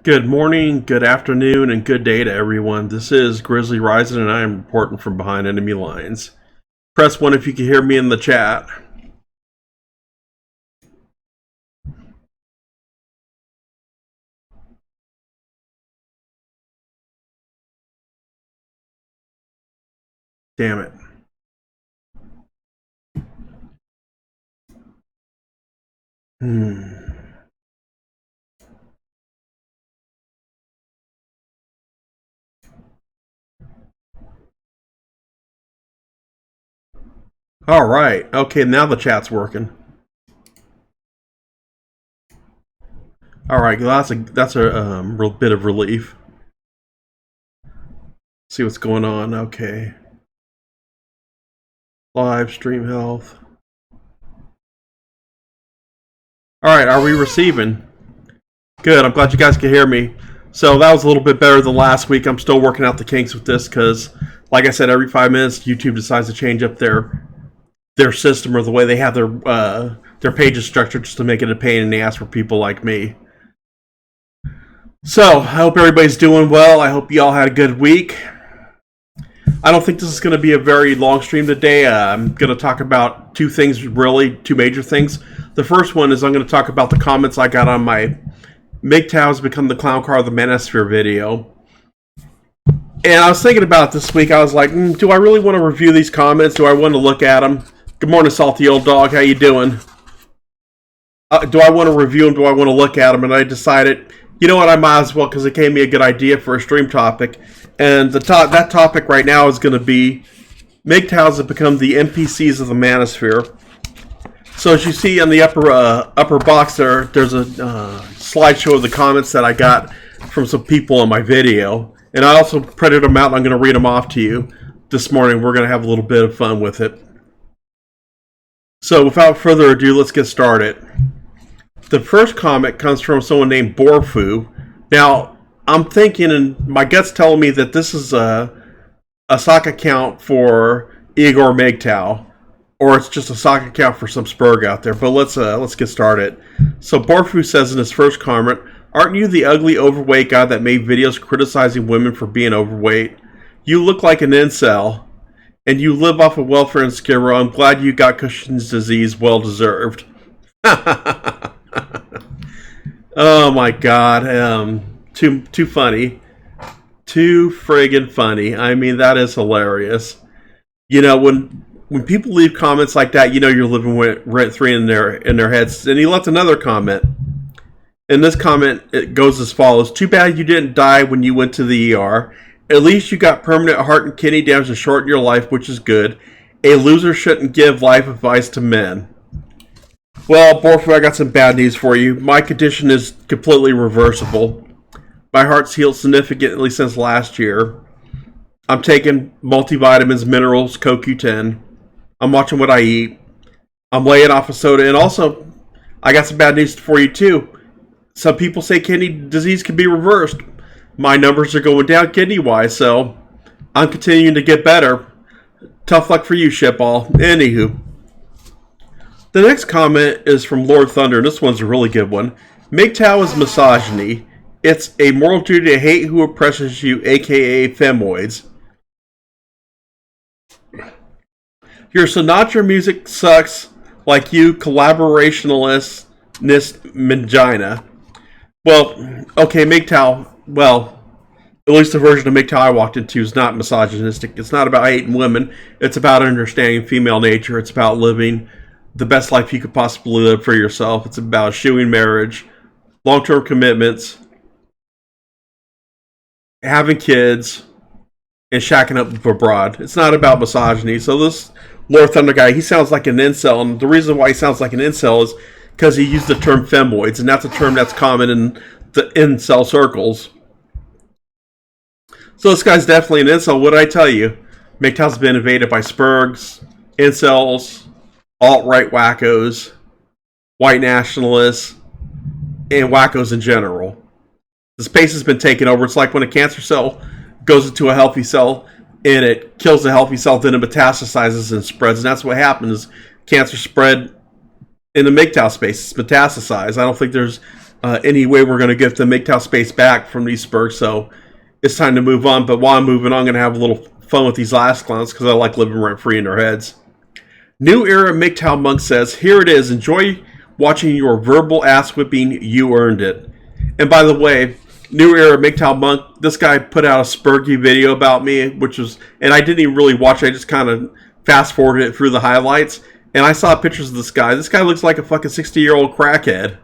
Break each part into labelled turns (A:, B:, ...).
A: Good morning, good afternoon, and good day to everyone. This is Grizzly Rising, and I am reporting from behind enemy lines. Press 1 if you can hear me in the chat. Damn it. All right. Okay, now the chat's working. All right, that's a real bit of relief. See what's going on. Okay. Live stream health. All right, are we receiving? Good. I'm glad you guys can hear me. So that was a little bit better than last week. I'm still working out the kinks with this because, like I said, every 5 minutes YouTube decides to change up their system or the way they have their pages structured just to make it a pain in the ass for people like me. So I hope everybody's doing well. I hope you all had a good week. I don't think this is going to be a very long stream today. I'm going to talk about two things, really, two major things. The first one is I'm going to talk about the comments I got on my MGTOW has become the clown car of the manosphere video. And I was thinking about it this week. I was like, do I really want to review these comments? Do I want to look at them? Good morning, salty old dog. How you doing? Do I want to review them? Do I want to look at them? And I decided, you know what? I might as well because it gave me a good idea for a stream topic. And that topic right now is going to be MGTOWs have become the NPCs of the manosphere. So as you see on the upper box there's a slideshow of the comments that I got from some people on my video. And I also printed them out and I'm going to read them off to you this morning. We're going to have a little bit of fun with it. So without further ado, let's get started. The first comment comes from someone named Borfu. Now, I'm thinking, and my gut's telling me that this is a sock account for Igor MGTOW, or it's just a sock account for some Spurg out there. But let's get started. So Borfu says in his first comment, "Aren't you the ugly, overweight guy that made videos criticizing women for being overweight? You look like an incel, and you live off of welfare and Skid Row. I'm glad you got Cushing's disease, well deserved." Oh my God. Too funny. Too friggin' funny. I mean, that is hilarious. You know, when people leave comments like that, you know you're living rent-free in their heads. And he left another comment. In this comment, it goes as follows. "Too bad you didn't die when you went to the ER. At least you got permanent heart and kidney damage to shorten your life, which is good. A loser shouldn't give life advice to men." Well, Borfu, I got some bad news for you. My condition is completely reversible. My heart's healed significantly since last year. I'm taking multivitamins, minerals, CoQ10. I'm watching what I eat. I'm laying off of soda. And also, I got some bad news for you too. Some people say kidney disease can be reversed. My numbers are going down kidney-wise, so I'm continuing to get better. Tough luck for you, shitball. Anywho. The next comment is from Lord Thunder, and this one's a really good one. "MGTOW is misogyny. It's a moral duty to hate who oppresses you, aka femoids. Your Sinatra music sucks like you collaborationalist mangina." Well, okay, MGTOW, well, at least the version of MGTOW I walked into is not misogynistic. It's not about hating women. It's about understanding female nature. It's about living the best life you could possibly live for yourself. It's about eschewing marriage, long-term commitments, having kids, and shacking up abroad. It's not about misogyny. So this Lord Thunder guy, he sounds like an incel, and the reason why he sounds like an incel is because he used the term femoids, and that's a term that's common in the incel circles. So this guy's definitely an incel. What did I tell you? MGTOW's been invaded by Spurgs, incels, alt-right wackos, white nationalists, and wackos in general. The space has been taken over. It's like when a cancer cell goes into a healthy cell and it kills the healthy cell, then it metastasizes and spreads. And that's what happens. Cancer spread in the MGTOW space. It's metastasized. I don't think there's any way we're going to get the MGTOW space back from these Spurgs, so it's time to move on. But while I'm moving on, I'm going to have a little fun with these last clowns because I like living rent-free in their heads. New Era MGTOW Monk says, here it is. Enjoy watching your verbal ass-whipping. You earned it. And by the way, New Era MGTOW Monk, this guy put out a Spurgy video about me, which was, and I didn't even really watch it. I just kind of fast-forwarded it through the highlights. And I saw pictures of this guy. This guy looks like a fucking 60-year-old crackhead.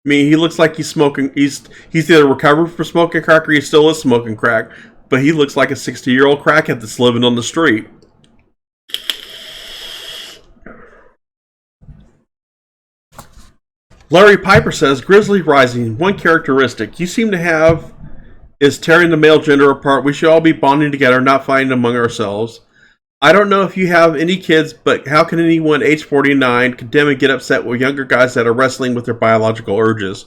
A: I mean, he looks like he's smoking. He's either recovered from smoking crack or he still is smoking crack. But he looks like a 60-year-old crackhead that's living on the street. Larry Piper says, Grizzly Rising, one characteristic you seem to have is tearing the male gender apart. We should all be bonding together, not fighting among ourselves. I don't know if you have any kids, but how can anyone age 49 condemn and get upset with younger guys that are wrestling with their biological urges?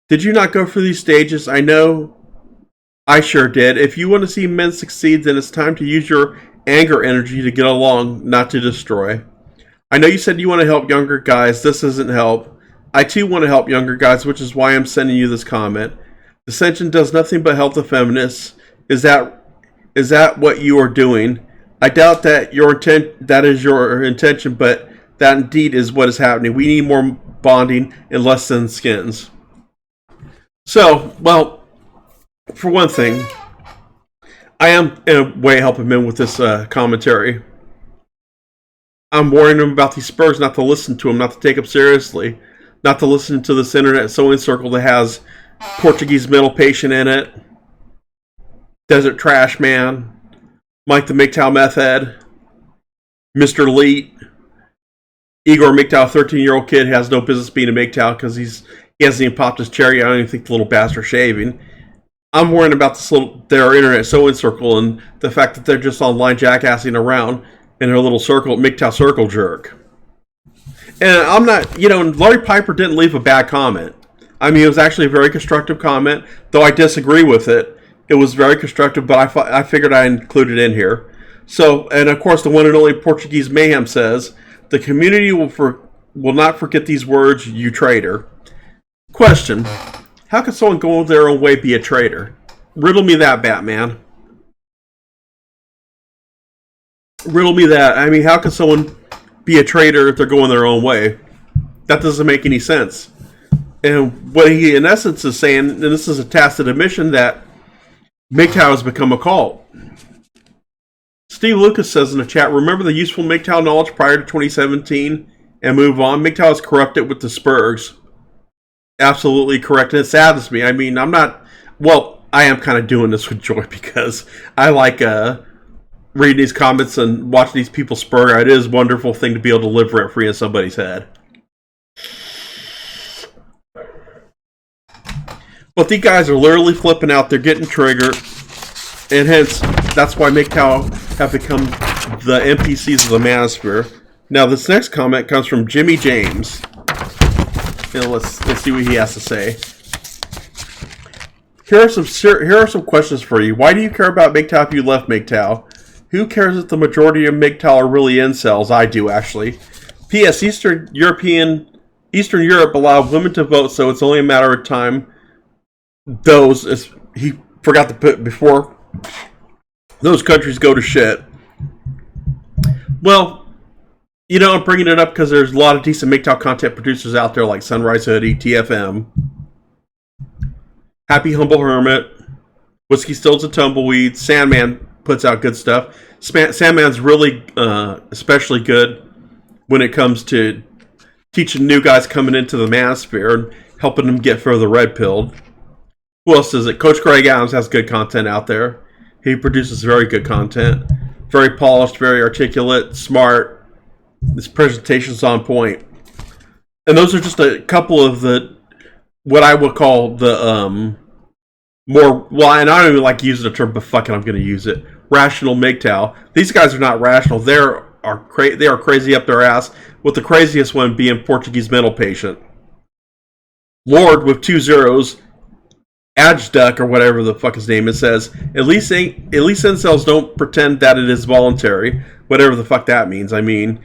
A: Did you not go through these stages? I know I sure did. If you want to see men succeed, then it's time to use your anger energy to get along, not to destroy. I know you said you want to help younger guys. This isn't help. I too want to help younger guys, which is why I'm sending you this comment. Dissension does nothing but help the feminists. Is that what you are doing? I doubt that that is your intention, but that indeed is what is happening. We need more bonding and less thin skins. So, well, for one thing, I am in a way helping men with this commentary. I'm warning them about these Spurs, not to listen to them, not to take them seriously, not to listen to this internet sewing circle that has Portuguese mental patient in it, Desert Trash Man, Mike the MGTOW Meth Head, Mr. Leet, Igor MGTOW, 13-year-old kid, has no business being a MGTOW because he hasn't even popped his cherry. I don't even think the little bastard's shaving. I'm worrying about their internet sewing circle and the fact that they're just online jackassing around in their little circle, MGTOW circle jerk. And I'm not, Larry Piper didn't leave a bad comment. I mean, it was actually a very constructive comment, though I disagree with it. It was very constructive, but I figured I'd include it in here. So, and of course, the one and only Portuguese Mayhem says, the community will not forget these words, you traitor. Question, how can someone go their own way be a traitor? Riddle me that, Batman. Riddle me that. I mean, how can someone be a traitor if they're going their own way? That doesn't make any sense. And what he, in essence, is saying, and this is a tacit admission, that MGTOW has become a cult. Steve Lucas says in the chat, remember the useful MGTOW knowledge prior to 2017 and move on. MGTOW is corrupted with the Spurgs. Absolutely correct. And it saddens me. I mean, I am kind of doing this with joy because I like reading these comments and watching these people spur. It is a wonderful thing to be able to live rent-free in somebody's head. But these guys are literally flipping out. They're getting triggered. And hence, that's why MGTOW have become the NPCs of the manosphere. Now, this next comment comes from Jimmy James. And let's see what he has to say. Here are some questions for you. Why do you care about MGTOW if you left MGTOW? Who cares if the majority of MGTOW are really incels? I do, actually. P.S. Eastern Europe allowed women to vote, so it's only a matter of time. He forgot to put before those countries go to shit. Well, I'm bringing it up because there's a lot of decent MGTOW content producers out there like Sunrise Hoodie, TFM, Happy Humble Hermit, Whiskey Stills and Tumbleweed, Sandman puts out good stuff. Sandman's really especially good when it comes to teaching new guys coming into the manosphere and helping them get further red-pilled. Who else is it? Coach Greg Adams has good content out there. He produces very good content. Very polished, very articulate, smart. His presentation's on point. And those are just a couple of what I would call the more, well, and I don't even like using the term, but fuck it, I'm going to use it. Rational MGTOW. These guys are not rational. They are crazy up their ass, with the craziest one being Portuguese mental patient. Lord with 2 zeros, Adgeduck, or whatever the fuck his name is, says, at least incels don't pretend that it is voluntary, whatever the fuck that means. I mean,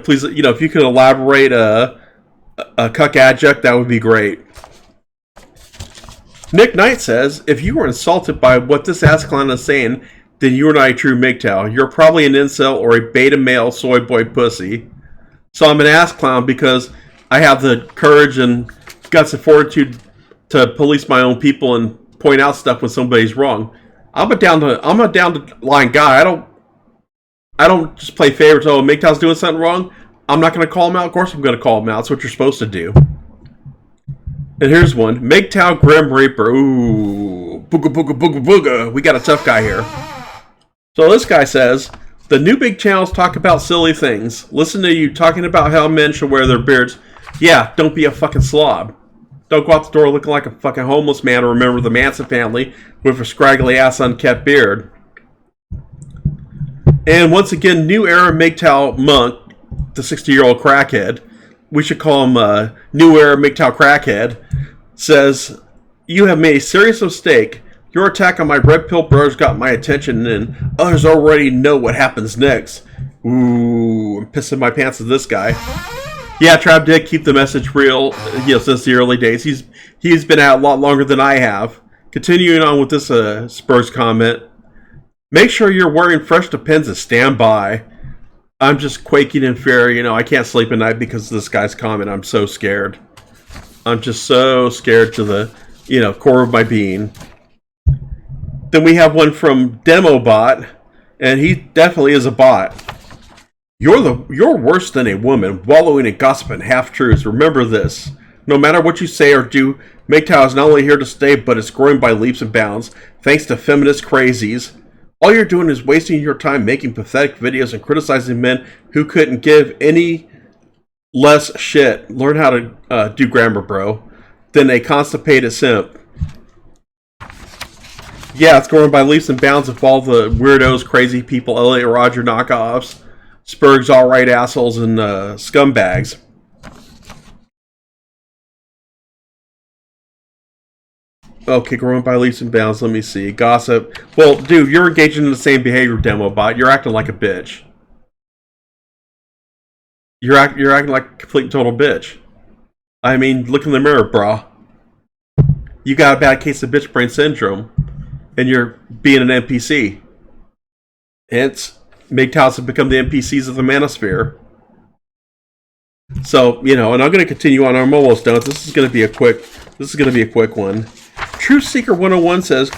A: please, if you could elaborate a cuck adjunct, that would be great. Nick Knight says, if you were insulted by what this ass clown is saying, then you are not a true MGTOW. You're probably an incel or a beta male soy boy pussy. So I'm an ass clown because I have the courage and guts and fortitude to police my own people and point out stuff when somebody's wrong. I'm a down the line guy. I don't just play favorites. Oh, MGTOW's doing something wrong. I'm not going to call him out. Of course I'm going to call him out. That's what you're supposed to do. And here's one. MGTOW Grim Reaper. Ooh. Booga, booga, booga, booga. We got a tough guy here. So this guy says, the new big channels talk about silly things. Listen to you talking about how men should wear their beards. Yeah, don't be a fucking slob. Don't go out the door looking like a fucking homeless man or remember the Manson family with a scraggly ass unkept beard. And once again, new era MGTOW monk, the 60-year-old crackhead, we should call him New Era MGTOW Crackhead, says, you have made a serious mistake. Your attack on my red pill bros got my attention and others already know what happens next. Ooh, I'm pissing my pants at this guy. Yeah, Trav did keep the message real, since the early days. He's been out a lot longer than I have. Continuing on with this Spurs comment. Make sure you're wearing fresh Depends and stand by. I'm just quaking in fear. I can't sleep at night because of this guy's comment. I'm so scared. I'm just so scared to the, core of my being. Then we have one from DemoBot, and he definitely is a bot. You're worse than a woman, wallowing in gossip and half-truths. Remember this. No matter what you say or do, MGTOW is not only here to stay, but it's growing by leaps and bounds, thanks to feminist crazies. All you're doing is wasting your time making pathetic videos and criticizing men who couldn't give any less shit. Learn how to do grammar, bro. Than a constipated simp. Yeah, it's going by leaps and bounds of all the weirdos, crazy people, Elliot Roger knockoffs, Spurg's alright assholes, and scumbags. Okay, growing by leaps and bounds. Let me see. Gossip. Well, dude, you're engaging in the same behavior, DemoBot. You're acting like a bitch. You're acting like a complete and total bitch. I mean, look in the mirror, brah. You got a bad case of bitch brain syndrome, and you're being an NPC. Hence, MGTOWs have become the NPCs of the manosphere. So, and I'm going to continue on. I'm almost done. This is going to be a quick one. Truth Seeker 101 says,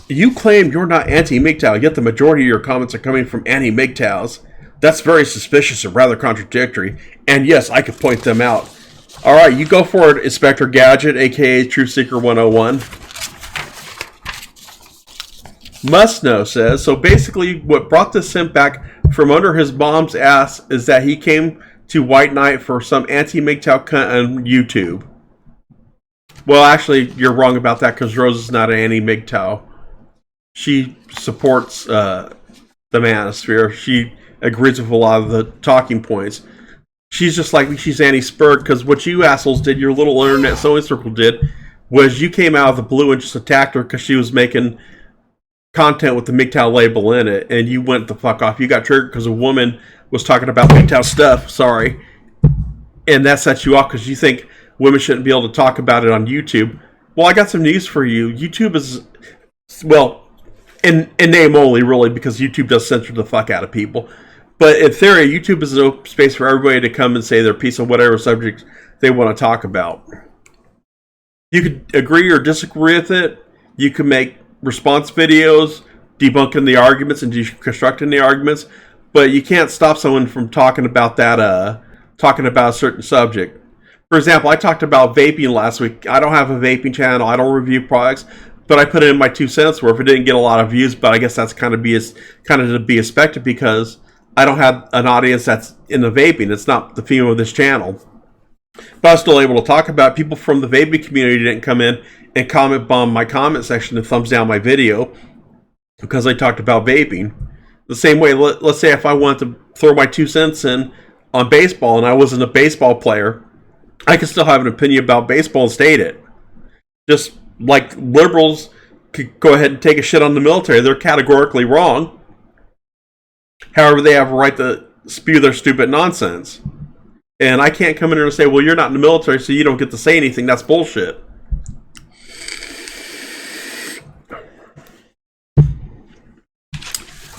A: you claim you're not anti-MGTOW, yet the majority of your comments are coming from anti-MGTOWs. That's very suspicious and rather contradictory. And yes, I could point them out. Alright, you go for it, Inspector Gadget, aka Truth Seeker 101. Must Know says, so basically what brought this simp back from under his mom's ass is that he came to White Knight for some anti-MGTOW cunt on YouTube. Well, actually, you're wrong about that because Rose is not an anti-MGTOW. She supports the manosphere. She agrees with a lot of the talking points. She's just like, she's anti-Spurg because what you assholes did, your little internet sewing circle did, was you came out of the blue and just attacked her because she was making content with the MGTOW label in it, and you went the fuck off. You got triggered because a woman was talking about MGTOW stuff, sorry. And that sets you off because you think women shouldn't be able to talk about it on YouTube. Well, I got some news for you. YouTube is, well, in name only, really, because YouTube does censor the fuck out of people. But in theory, YouTube is an open space for everybody to come and say their piece on whatever subject they want to talk about. You could agree or disagree with it. You can make response videos, debunking the arguments and deconstructing the arguments. But you can't stop someone from talking about that, talking about a certain subject. For example, I talked about vaping last week. I don't have a vaping channel. I don't review products, but I put it in my 2 cents worth. It didn't get a lot of views, but I guess that's kind of to be expected because I don't have an audience that's in the vaping. It's not the theme of this channel. But I was still able to talk about it. People from the vaping community didn't come in and comment bomb my comment section and thumbs down my video because I talked about vaping. The same way, let's say if I wanted to throw my 2 cents in on baseball and I wasn't a baseball player, I can still have an opinion about baseball and state it. Just like liberals could go ahead and take a shit on the military. They're categorically wrong. However, they have a right to spew their stupid nonsense. And I can't come in here and say, well, you're not in the military, so you don't get to say anything. That's bullshit.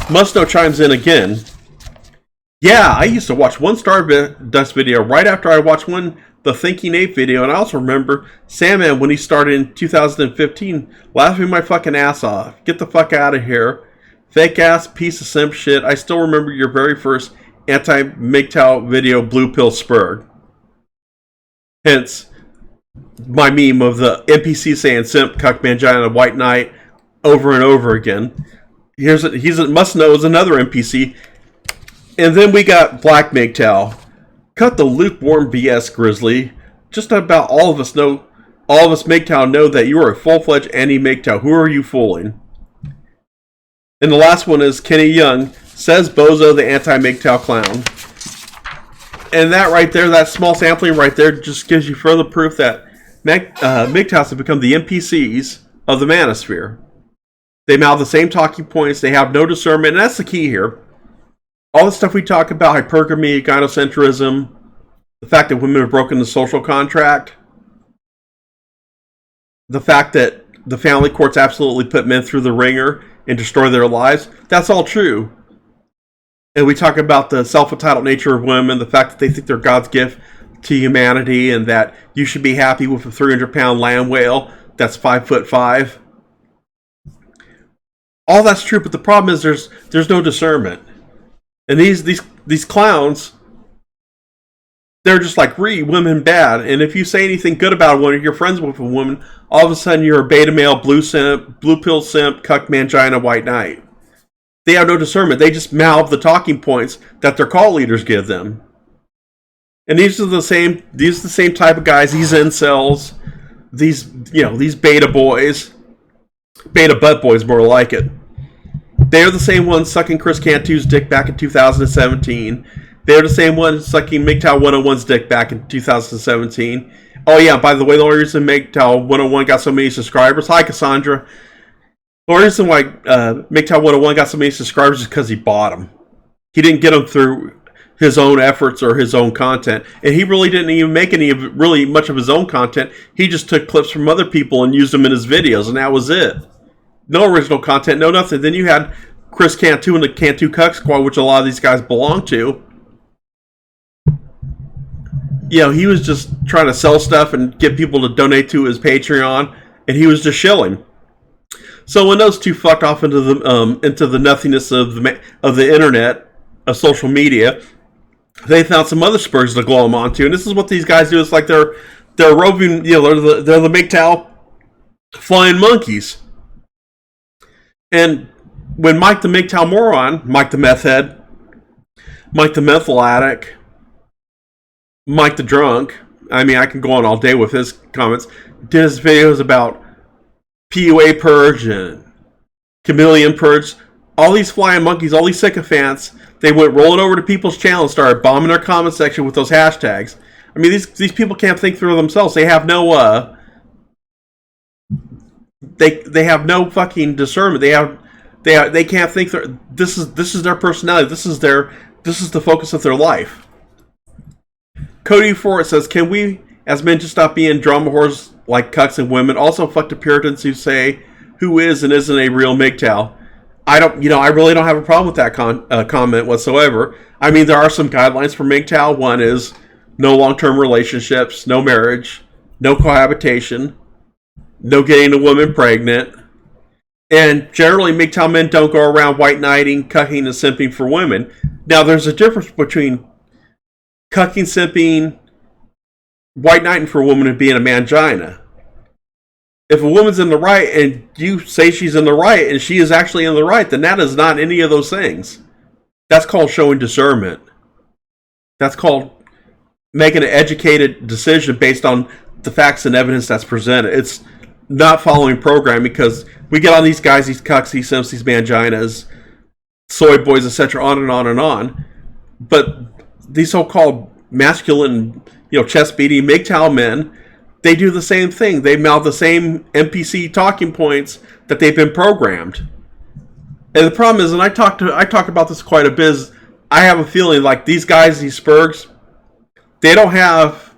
A: Musto chimes in again. Yeah, I used to watch one Stardust video right after I watched the Thinking Ape video, and I also remember Sandman when he started in 2015 laughing my fucking ass off. Get the fuck out of here. Fake ass piece of simp shit. I still remember your very first anti-MGTOW video, Blue Pill Spurg. Hence, my meme of the NPC saying simp, cuck, mangina, white knight over and over again. He's a must know is another NPC. And then we got Black MGTOW. Cut the lukewarm BS, Grizzly. Just about all of us MGTOW know that you are a full-fledged anti-MGTOW. Who are you fooling? And the last one is Kenny Young, says Bozo the anti-MGTOW clown. And that right there, that small sampling right there, just gives you further proof that MGTOWs have become the NPCs of the manosphere. They mouth the same talking points, they have no discernment, and that's the key here. All the stuff we talk about, hypergamy, gynocentrism, the fact that women have broken the social contract, the fact that the family courts absolutely put men through the ringer and destroy their lives, that's all true. And we talk about the self-entitled nature of women, the fact that they think they're God's gift to humanity, and that you should be happy with a 300-pound land whale that's 5'5". All that's true, but the problem is there's no discernment. And these clowns, they're just like, women bad. And if you say anything good about a woman, if you're friends with a woman, all of a sudden you're a beta male, blue pill simp, cuck, mangina, white knight. They have no discernment. They just mouth the talking points that their call leaders give them. And these are the same type of guys, these incels, these beta boys, beta butt boys more like it. They're the same ones sucking Chris Cantu's dick back in 2017. They're the same ones sucking MGTOW 101's dick back in 2017. Oh yeah, by the way, the only reason MGTOW 101 got so many subscribers, hi Cassandra. The only reason why MGTOW 101 got so many subscribers is because he bought them. He didn't get them through his own efforts or his own content. And he really didn't even make really much of his own content. He just took clips from other people and used them in his videos, and that was it. No original content, no nothing. Then you had Chris Cantu and the Cantu Cuck Squad, which a lot of these guys belong to. He was just trying to sell stuff and get people to donate to his Patreon, and he was just shilling. So when those two fucked off into the nothingness of the internet, of social media, they found some other spurs to glow them onto. And this is what these guys do. It's like they're roving, they're the MGTOW flying monkeys. And when Mike the MGTOW moron, Mike the meth head, Mike the methyl addict, Mike the drunk, I mean, I can go on all day with his comments, did his videos about PUA purge and chameleon purge, all these flying monkeys, all these sycophants, they went rolling over to people's channel and started bombing their comment section with those hashtags. I mean, these people can't think through themselves. They have no they have no fucking discernment. They can't think through. This is their personality. This is the focus of their life. Cody Ford says, "Can we, as men, just stop being drama whores like cucks and women? Also, fuck the Puritans who say who is and isn't a real MGTOW." I really don't have a problem with that comment whatsoever. I mean, there are some guidelines for MGTOW. One is no long-term relationships, no marriage, no cohabitation, no getting a woman pregnant. And generally, MGTOW men don't go around white knighting, cucking, and simping for women. Now, there's a difference between cucking, simping, white knighting for a woman and being a mangina. If a woman's in the right and you say she's in the right and she is actually in the right, then that is not any of those things. That's called showing discernment. That's called making an educated decision based on the facts and evidence that's presented. It's not following program, because we get on these guys, these cucks, these simps, these manginas, soy boys, etc., on and on and on. But these so-called masculine, chest-beating MGTOW men, they do the same thing. They mouth the same NPC talking points that they've been programmed. And the problem is, and I talk about this quite a bit, is I have a feeling like these guys, these spurgs, they don't have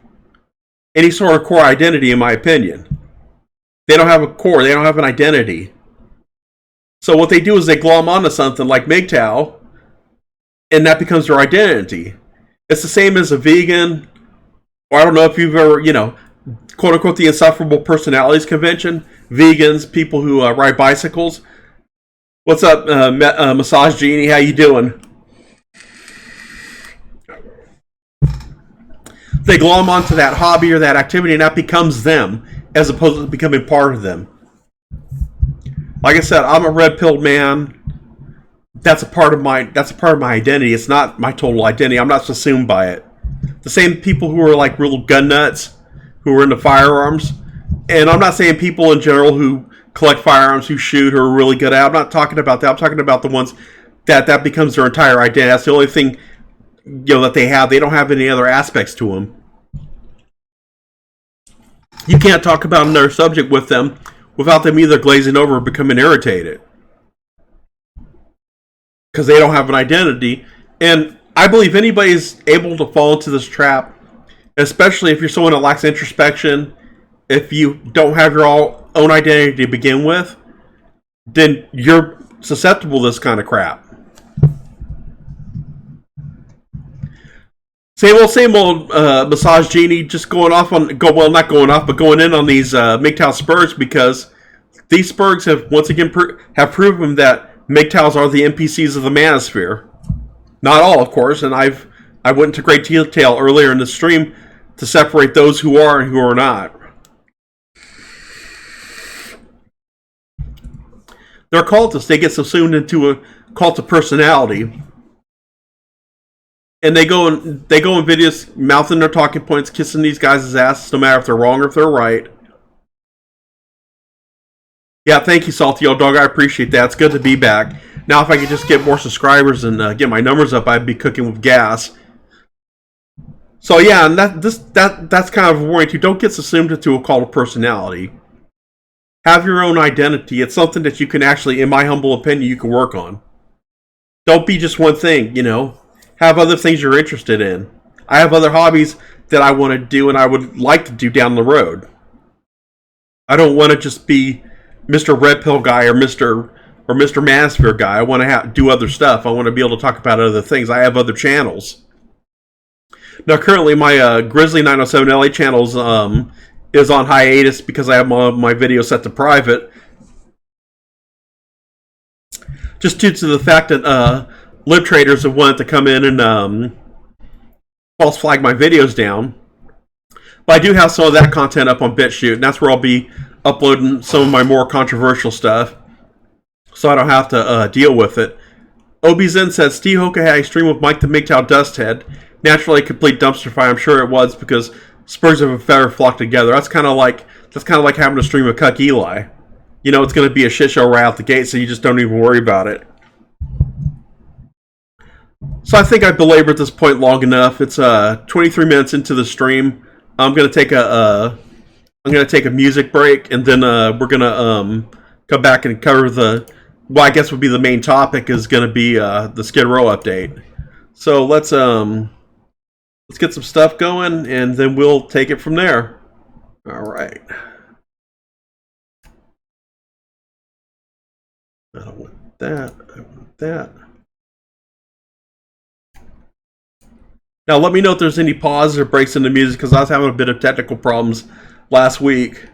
A: any sort of core identity, in my opinion. They don't have a core. They don't have an identity. So what they do is they glom onto something like MGTOW, and that becomes their identity. It's the same as a vegan, or I don't know if you've ever, quote unquote, the Insufferable Personalities Convention. Vegans, people who ride bicycles. What's up, Massage Genie? How you doing? They glom onto that hobby or that activity, and that becomes them, as opposed to becoming part of them. Like I said, I'm a red-pilled man. That's a part of my identity. It's not my total identity. I'm not subsumed by it. The same people who are like real gun nuts, who are into firearms, and I'm not saying people in general who collect firearms, who shoot, who are really good at it. I'm not talking about that. I'm talking about the ones that becomes their entire identity. That's the only thing that they have. They don't have any other aspects to them. You can't talk about another subject with them without them either glazing over or becoming irritated. Because they don't have an identity. And I believe anybody's able to fall into this trap, especially if you're someone that lacks introspection, if you don't have your own identity to begin with, then you're susceptible to this kind of crap. Same old Massage Genie, just going in on these MGTOW Spurgs, because these Spurgs have once again have proven that MGTOWs are the NPCs of the manosphere. Not all, of course, and I went into great detail earlier in the stream to separate those who are and who are not. They're cultists. They get subsumed into a cult of personality. And they go in videos, mouthing their talking points, kissing these guys' asses, no matter if they're wrong or if they're right. Yeah, thank you, Salty Old Dog. I appreciate that. It's good to be back. Now, if I could just get more subscribers and get my numbers up, I'd be cooking with gas. So yeah, and that's kind of worrying too. Don't get subsumed into a cult of personality. Have your own identity. It's something that you can actually, in my humble opinion, you can work on. Don't be just one thing, Have other things you're interested in. I have other hobbies that I want to do and I would like to do down the road. I don't want to just be Mr. Red Pill guy or Mr. Manosphere guy. I want to do other stuff. I want to be able to talk about other things. I have other channels. Now, currently, my Grizzly 907 LA channels is on hiatus because I have my videos set to private. Just due to the fact that lib traders have wanted to come in and false flag my videos down. But I do have some of that content up on BitChute, and that's where I'll be uploading some of my more controversial stuff, so I don't have to deal with it. OBZen says, Steve Hoka had a stream with Mike the MGTOW Dusthead. Naturally a complete dumpster fire. I'm sure it was, because Spurs of a feather flock together. That's kind of like having a stream with Cuck Eli. It's going to be a shit show right out the gate, so you just don't even worry about it. So I think I belabored this point long enough. It's 23 minutes into the stream. I'm going to take a music break, and then we're going to come back and cover what I guess would be the main topic is going to be the Skid Row update. So let's get some stuff going, and then we'll take it from there. All right. I don't want that. I want that. Now, let me know if there's any pauses or breaks in the music, because I was having a bit of technical problems last week.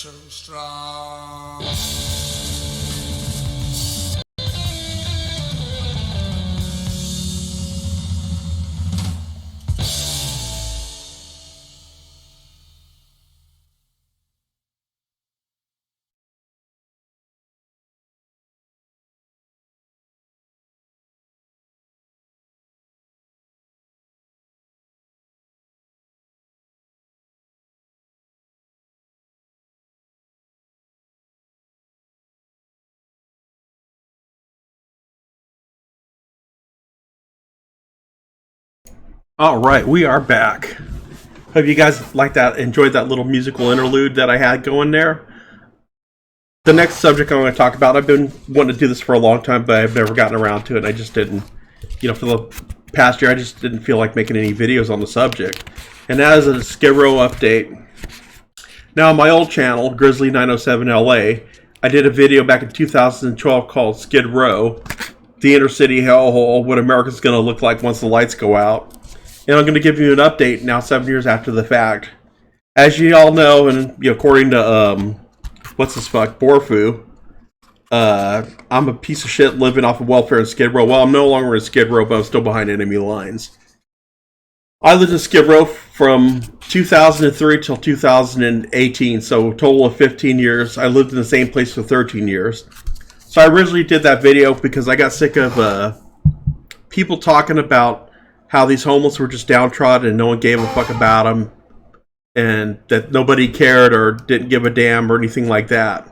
B: so strong.
A: All right, we are back. Hope you guys liked that, enjoyed that little musical interlude that I had going there. The next subject I'm going to talk about, I've been wanting to do this for a long time, but I've never gotten around to it, and I just didn't. For the past year, I just didn't feel like making any videos on the subject. And that is a Skid Row update. Now, on my old channel, Grizzly907LA, I did a video back in 2012 called Skid Row, the inner city hellhole, what America's going to look like once the lights go out. And I'm going to give you an update now 7 years after the fact. As you all know, and according to, Borfu, I'm a piece of shit living off of welfare in Skid Row. Well, I'm no longer in Skid Row, but I'm still behind enemy lines. I lived in Skid Row from 2003 till 2018, so a total of 15 years. I lived in the same place for 13 years. So I originally did that video because I got sick of people talking about how these homeless were just downtrodden and no one gave a fuck about them, and that nobody cared or didn't give a damn or anything like that.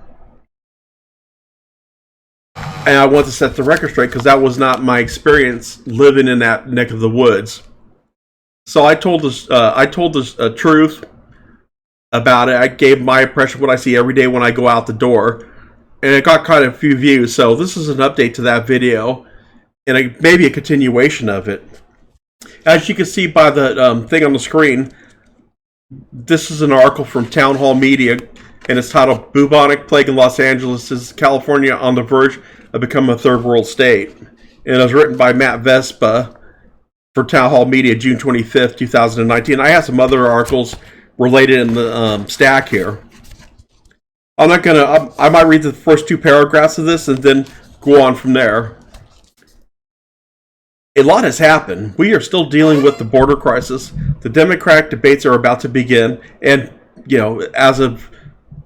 A: And I want to set the record straight because that was not my experience living in that neck of the woods. So I told the truth about it. I gave my impression of what I see every day when I go out the door, and it got quite a few views. So this is an update to that video, and maybe a continuation of it. As you can see by the thing on the screen, this is an article from Town Hall Media, and it's titled "Bubonic Plague in Los Angeles is California on the Verge of Becoming a Third World State." And it was written by Matt Vespa for Town Hall Media, June 25th, 2019. I have some other articles related in the stack here. I might read the first two paragraphs of this and then go on from there. A lot has happened. We are still dealing with the border crisis. The Democratic debates are about to begin, and as of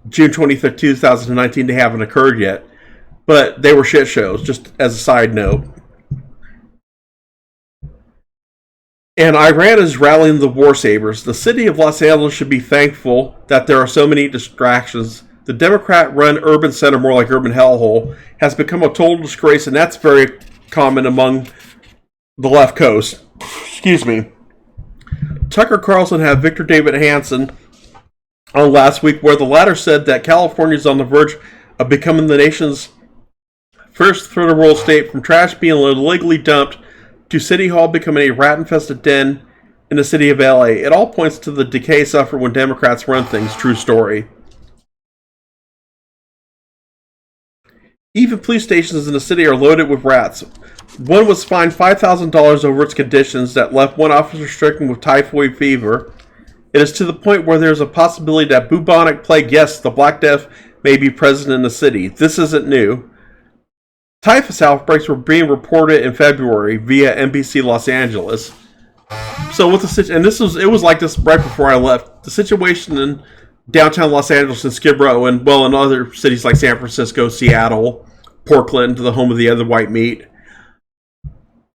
A: June 25th, 2019, they haven't occurred yet. But they were shit shows, just as a side note. And Iran is rallying the war sabers. The city of Los Angeles should be thankful that there are so many distractions. The Democrat-run urban center, more like urban hellhole, has become a total disgrace, and that's very common among the left coast. Excuse me. Tucker Carlson had Victor David Hanson on last week, where the latter said that California is on the verge of becoming the nation's first third world state, from trash being illegally dumped to City Hall becoming a rat-infested den in the city of LA. It all points to the decay suffered when Democrats run things. True story. Even police stations in the city are loaded with rats. One was fined $5,000 over its conditions that left one officer stricken with typhoid fever. It is to the point where there is a possibility that bubonic plague, yes, the Black Death, may be present in the city. This isn't new. Typhus outbreaks were being reported in February via NBC Los Angeles. So with it was like this right before I left. The situation in downtown Los Angeles and Skid Row, and in other cities like San Francisco, Seattle, Portland, the home of the other white meat,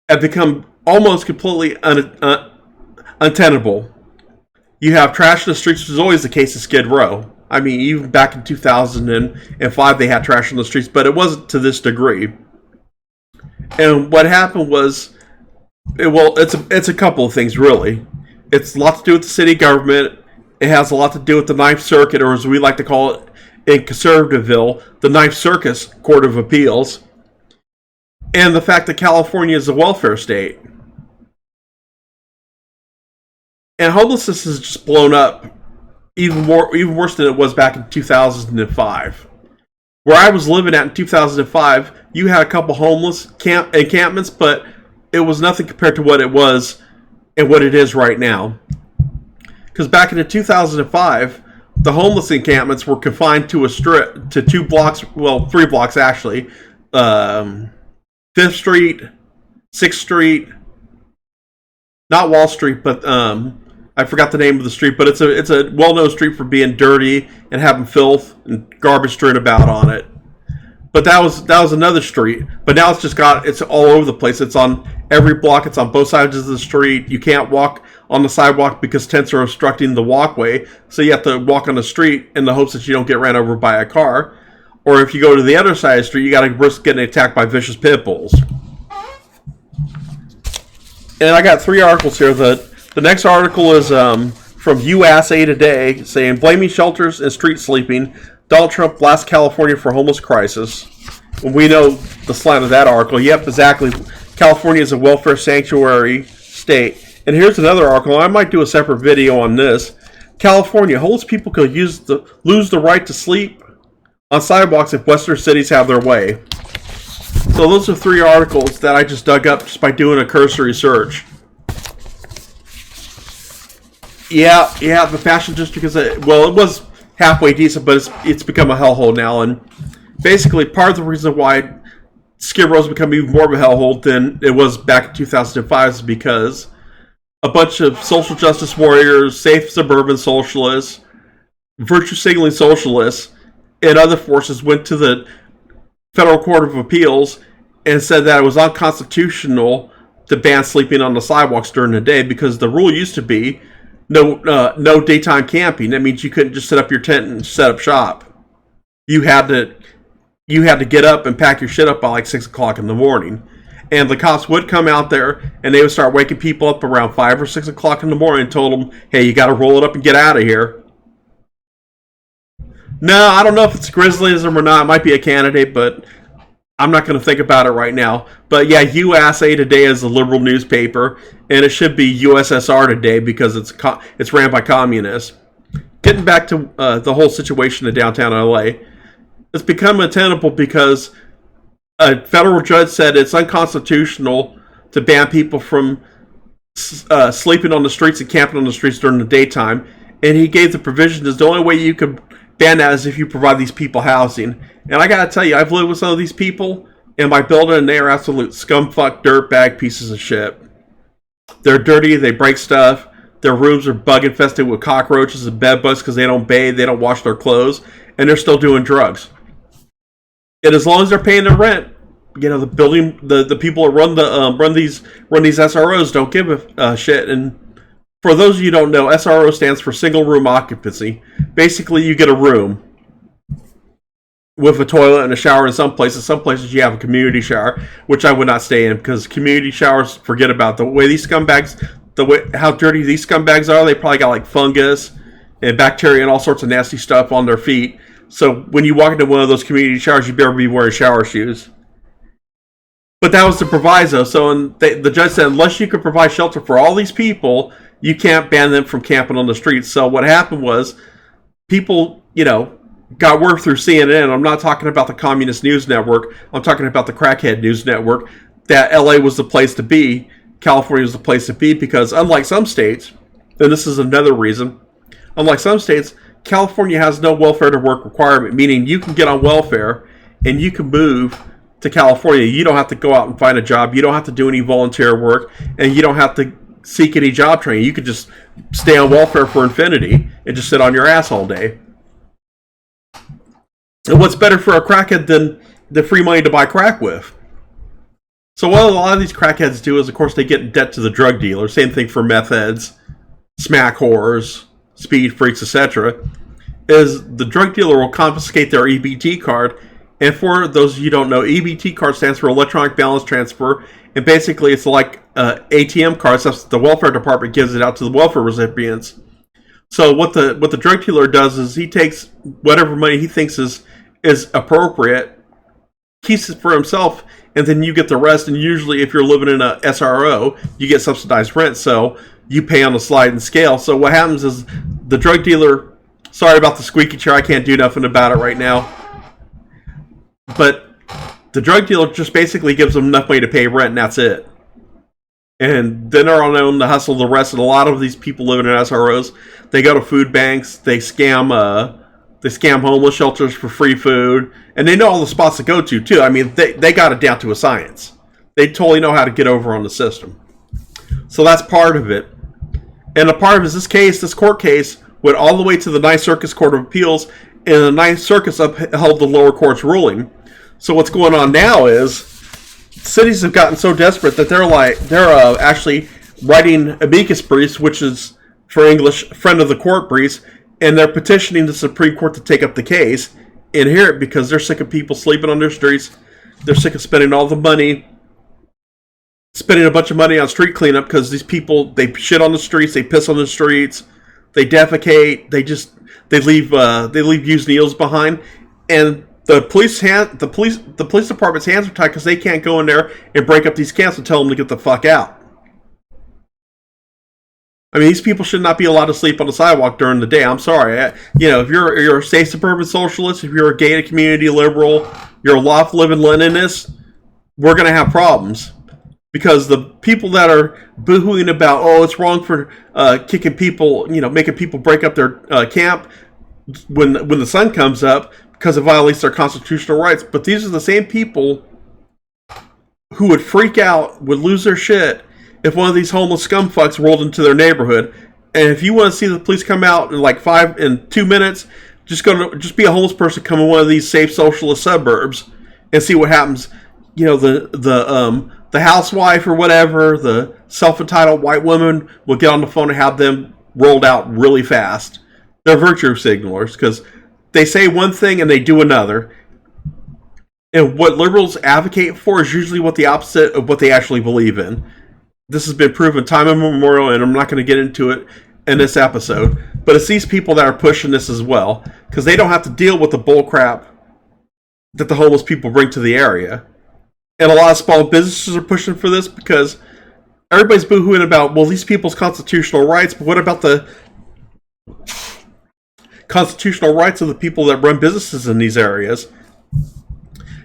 A: have become almost completely untenable. You have trash in the streets, which is always the case of Skid Row. I mean, even back in 2005, they had trash in the streets, but it wasn't to this degree. And what happened was, it's a couple of things, really. It's a lot to do with the city government. It has a lot to do with the Ninth Circuit, or as we like to call it in Conservativeville, the Ninth Circus Court of Appeals, and the fact that California is a welfare state. And homelessness has just blown up even worse than it was back in 2005. Where I was living at in 2005, you had a couple homeless encampments, but it was nothing compared to what it was and what it is right now. Because back in 2005, the homeless encampments were confined to to 2 blocks, well, 3 blocks actually. 5th Street, 6th Street, not Wall Street, but I forgot the name of the street, but it's a well-known street for being dirty and having filth and garbage strewn about on it. But that was another street. But now it's all over the place. It's on every block. It's on both sides of the street. You can't walk on the sidewalk because tents are obstructing the walkway. So you have to walk on the street in the hopes that you don't get ran over by a car. Or if you go to the other side of the street, you got to risk getting attacked by vicious pit bulls. And I got 3 articles here. The next article is from USA Today saying, blaming shelters and street sleeping, Donald Trump blasts California for homeless crisis. And we know the slant of that article. Yep, exactly. California is a welfare sanctuary state. And here's another article. I might do a separate video on this. California, homeless people could lose the right to sleep on sidewalks if Western cities have their way. So those are 3 articles that I just dug up just by doing a cursory search. Yeah, the fashion district is it was halfway decent, but it's become a hellhole now. And basically, part of the reason why Skid Row's become even more of a hellhole than it was back in 2005 is because a bunch of social justice warriors, safe suburban socialists, virtue signaling socialists, and other forces went to the Federal Court of Appeals and said that it was unconstitutional to ban sleeping on the sidewalks during the day because the rule used to be no daytime camping. That means you couldn't just set up your tent and set up shop. You had to get up and pack your shit up by like 6 o'clock in the morning. And the cops would come out there and they would start waking people up around 5 or 6 o'clock in the morning and told them, hey, you got to roll it up and get out of here. No, I don't know if it's Grizzlyism or not. It might be a candidate, but I'm not going to think about it right now. But yeah, USA Today is a liberal newspaper, and it should be USSR Today because it's ran by communists. Getting back to the whole situation in downtown LA, it's become untenable because a federal judge said it's unconstitutional to ban people from sleeping on the streets and camping on the streets during the daytime, and he gave the provision as the only way you could ban that is if you provide these people housing. And I gotta tell you, I've lived with some of these people in my building, and they are absolute scumfuck, dirtbag pieces of shit. They're dirty, they break stuff, their rooms are bug infested with cockroaches and bed bugs because they don't bathe, they don't wash their clothes, and they're still doing drugs. And as long as they're paying their rent, you know, the people that run these SROs don't give a shit. And for those of you who don't know, SRO stands for single room occupancy. Basically, you get a room with a toilet and a shower in some places. Some places you have a community shower, which I would not stay in because community showers, forget about the way these scumbags, how dirty these scumbags are. They probably got like fungus and bacteria and all sorts of nasty stuff on their feet. So when you walk into one of those community showers, you better be wearing shower shoes. But that was the proviso. So the judge said, unless you could provide shelter for all these people, you can't ban them from camping on the streets. So what happened was people, got word through CNN. I'm not talking about the Communist News Network. I'm talking about the Crackhead News Network, that LA was the place to be. California was the place to be because unlike some states, and this is another reason, unlike some states, California has no welfare to work requirement, meaning you can get on welfare and you can move to California. You don't have to go out and find a job. You don't have to do any volunteer work, and you don't have to seek any job training. You could just stay on welfare for infinity and just sit on your ass all day. And what's better for a crackhead than the free money to buy crack with? So what a lot of these crackheads do is, of course, they get in debt to the drug dealer. Same thing for meth heads, smack whores, speed freaks, etc. Is the drug dealer will confiscate their EBT card. And for those of you who don't know, EBT card stands for electronic balance transfer. And basically it's like ATM cards. The welfare department gives it out to the welfare recipients. So what the drug dealer does is he takes whatever money he thinks is appropriate, keeps it for himself, and then you get the rest. And usually if you're living in a SRO, you get subsidized rent, so you pay on a sliding scale. So what happens is the drug dealer, sorry about the squeaky chair, I can't do nothing about it right now, but the drug dealer just basically gives them enough money to pay rent, and that's it. And then they're on to hustle the rest. And a lot of these people living in SROs, they go to food banks, they scam homeless shelters for free food, and they know all the spots to go to too. I mean, they got it down to a science. They totally know how to get over on the system. So that's part of it. And a part of it is this court case, went all the way to the Ninth Circuit Court of Appeals, and the Ninth Circuit upheld the lower court's ruling. So what's going on now is cities have gotten so desperate that they're actually writing amicus briefs, which is for English friend of the court briefs, and they're petitioning the Supreme Court to take up the case and hear it because they're sick of people sleeping on their streets. They're sick of spending all the money, spending a bunch of money on street cleanup because these people, they shit on the streets, they piss on the streets, they defecate, they leave used needles behind, and the police department's hands are tied because they can't go in there and break up these camps and tell them to get the fuck out. I mean, these people should not be allowed to sleep on the sidewalk during the day. I'm sorry. If you're a safe suburban socialist, if you're a gated community liberal, you're a loft living Leninist, we're going to have problems. Because the people that are boohooing about, it's wrong for kicking people, making people break up their camp when the sun comes up because it violates their constitutional rights. But these are the same people who would freak out, would lose their shit if one of these homeless scumfucks rolled into their neighborhood. And if you want to see the police come out in 2 minutes, just be a homeless person come in one of these safe socialist suburbs and see what happens. The housewife or whatever, the self-entitled white woman will get on the phone and have them rolled out really fast. They're virtue signalers because they say one thing and they do another. And what liberals advocate for is usually what the opposite of what they actually believe in. This has been proven time immemorial, and I'm not going to get into it in this episode. But it's these people that are pushing this as well because they don't have to deal with the bullcrap that the homeless people bring to the area. And a lot of small businesses are pushing for this because everybody's boohooing about, these people's constitutional rights, but what about the constitutional rights of the people that run businesses in these areas?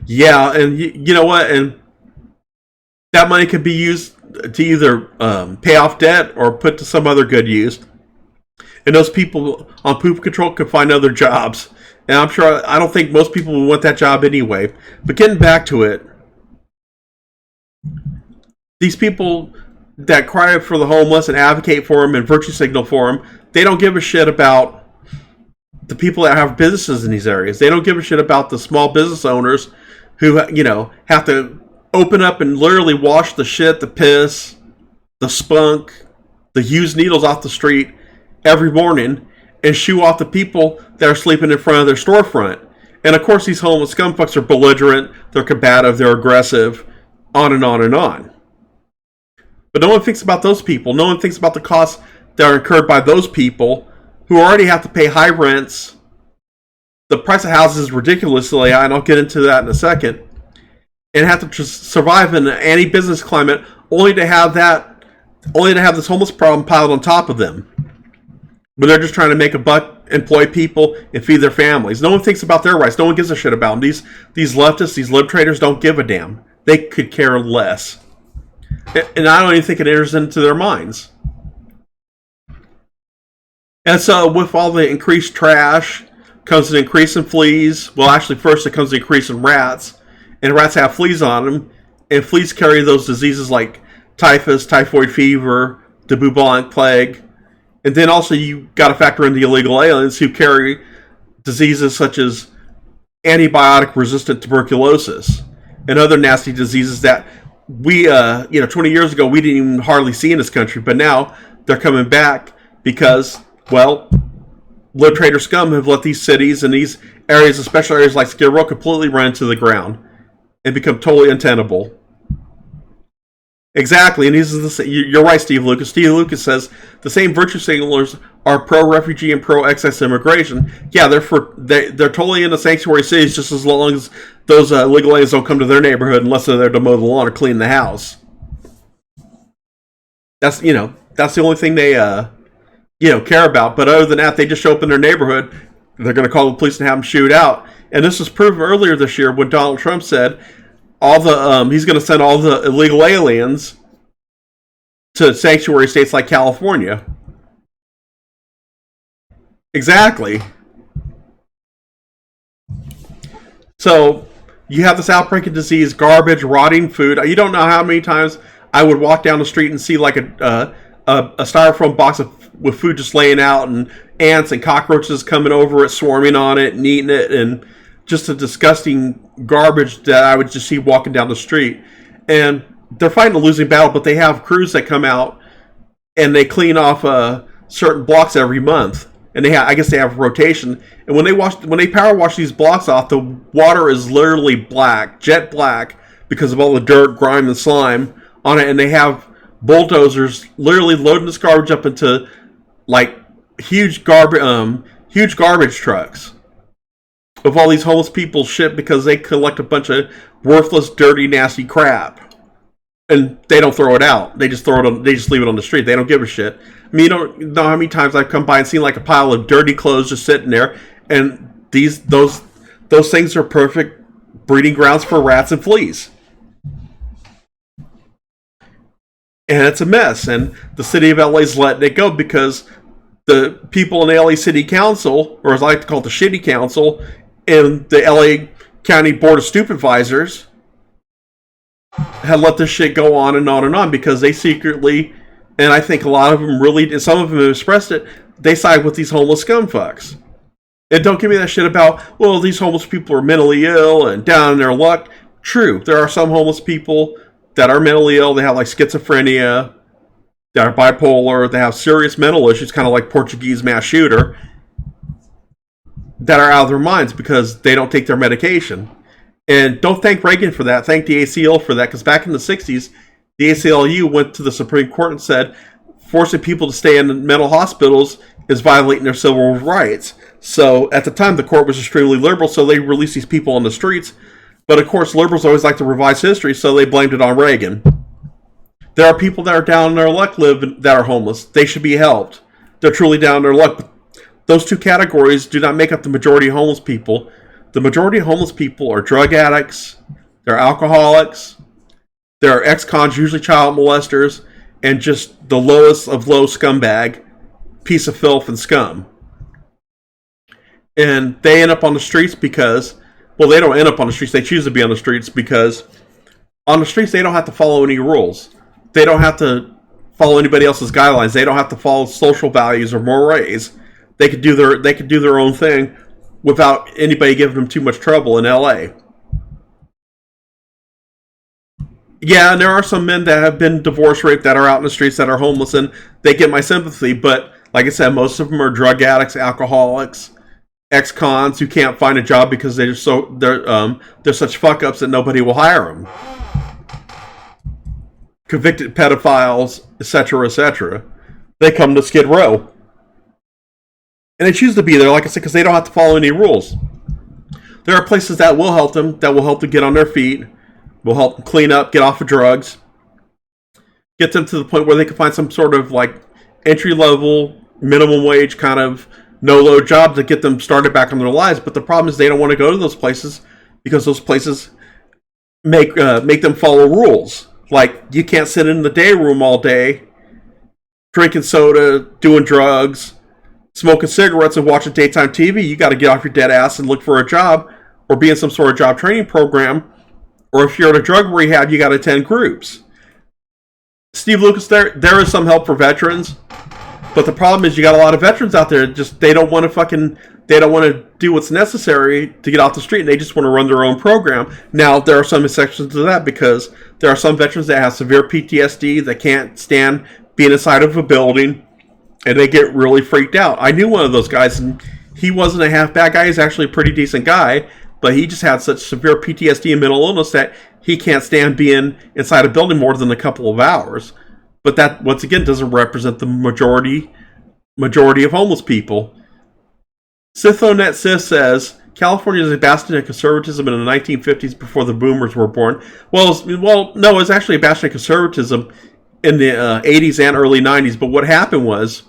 A: Yeah, and you know what? And that money could be used to either pay off debt or put to some other good use. And those people on poop control could find other jobs. And I don't think most people would want that job anyway. But getting back to it, these people that cry for the homeless and advocate for them and virtue signal for them, they don't give a shit about the people that have businesses in these areas. They don't give a shit about the small business owners who, have to open up and literally wash the shit, the piss, the spunk, the used needles off the street every morning and shoo off the people that are sleeping in front of their storefront. And of course, these homeless scumfucks are belligerent, they're combative, they're aggressive, on and on and on. But no one thinks about those people. No one thinks about the costs that are incurred by those people who already have to pay high rents. The price of houses is ridiculously high, and I'll get into that in a second. And have to just survive in an anti-business climate, only to have this homeless problem piled on top of them. When they're just trying to make a buck, employ people, and feed their families. No one thinks about their rights. No one gives a shit about them. These leftists, these lib traders don't give a damn. They could care less. And I don't even think it enters into their minds. And so with all the increased trash comes an increase in fleas. Well, actually, first it comes an increase in rats. And rats have fleas on them. And fleas carry those diseases like typhus, typhoid fever, the bubonic plague. And then also you got to factor in the illegal aliens who carry diseases such as antibiotic-resistant tuberculosis and other nasty diseases that we, 20 years ago, we didn't even hardly see in this country. But now they're coming back because, lib trader scum have let these cities and these areas, especially areas like Skid Row, completely run into the ground and become totally untenable. Exactly, and you're right, Steve Lucas. Steve Lucas says the same virtue signalers are pro-refugee and pro-excess immigration. Yeah, they're totally in the sanctuary cities just as long as those illegal aliens don't come to their neighborhood unless they're there to mow the lawn or clean the house. That's the only thing they care about. But other than that, they just show up in their neighborhood. They're going to call the police and have them shoot out. And this was proven earlier this year when Donald Trump said he's going to send all the illegal aliens to sanctuary states like California. Exactly. So you have this outbreak of disease, garbage, rotting food. You don't know how many times I would walk down the street and see like a styrofoam box with food just laying out, and ants and cockroaches coming over it, swarming on it and eating it, and just a disgusting garbage that I would just see walking down the street. And they're fighting a losing battle, but they have crews that come out and they clean off certain blocks every month. And I guess they have rotation. And when they power wash these blocks off, the water is literally black, jet black, because of all the dirt, grime, and slime on it. And they have bulldozers literally loading this garbage up into like huge garbage trucks of all these homeless people's shit, because they collect a bunch of worthless, dirty, nasty crap, and they don't throw it out. They just They just leave it on the street. They don't give a shit. I mean, you don't know how many times I've come by and seen like a pile of dirty clothes just sitting there, and those things are perfect breeding grounds for rats and fleas. And it's a mess, and the city of LA's letting it go because the people in the LA City Council, or as I like to call it, the Shitty Council, and the LA County Board of Supervisors had let this shit go on and on and on, because they secretly, and I think a lot of them really, and some of them have expressed it, they side with these homeless scumfucks. And don't give me that shit about, well, these homeless people are mentally ill and down in their luck. True, there are some homeless people that are mentally ill. They have like schizophrenia, they are bipolar, they have serious mental issues, kind of like Portuguese mass shooter, that are out of their minds because they don't take their medication. And don't thank Reagan for that. Thank the ACLU for that, because back in the 60s, the ACLU went to the Supreme Court and said forcing people to stay in mental hospitals is violating their civil rights. So at the time, the court was extremely liberal, so they released these people on the streets. But of course, liberals always like to revise history, so they blamed it on Reagan. There are people that are down in their luck that are homeless. They should be helped. They're truly down in their luck. But those two categories do not make up the majority of homeless people. The majority of homeless people are drug addicts, they're alcoholics, they're ex-cons, usually child molesters, and just the lowest of low scumbag, piece of filth and scum. And they end up on the streets because, well, they don't end up on the streets, they choose to be on the streets because on the streets they don't have to follow any rules. They don't have to follow anybody else's guidelines. They don't have to follow social values or mores. They could do their own thing without anybody giving them too much trouble in LA. Yeah, and there are some men that have been divorce raped that are out in the streets that are homeless, and they get my sympathy. But like I said, most of them are drug addicts, alcoholics, ex-cons who can't find a job because they're such fuck-ups that nobody will hire them. Convicted pedophiles, etc., etc. They come to Skid Row. And they choose to be there, like I said, because they don't have to follow any rules. There are places that will help them get on their feet, will help them clean up, get off of drugs, get them to the point where they can find some sort of like entry-level, minimum wage kind of no-load job to get them started back on their lives. But the problem is they don't want to go to those places because those places make them follow rules. Like, you can't sit in the day room all day, drinking soda, doing drugs, smoking cigarettes and watching daytime TV. You got to get off your dead ass and look for a job or be in some sort of job training program. Or if you're in a drug rehab, you got to attend groups. Steve Lucas, there is some help for veterans, but the problem is you got a lot of veterans out there they don't want to do what's necessary to get off the street, and they just want to run their own program. Now, there are some exceptions to that, because there are some veterans that have severe PTSD that can't stand being inside of a building, and they get really freaked out. I knew one of those guys, and he wasn't a half bad guy. He's actually a pretty decent guy, but he just had such severe PTSD and mental illness that he can't stand being inside a building more than a couple of hours. But that, once again, doesn't represent the majority of homeless people. Sithonet Sith says, California is a bastion of conservatism in the 1950s before the boomers were born. Well, no, it was actually a bastion of conservatism in the 80s and early 90s. But what happened was,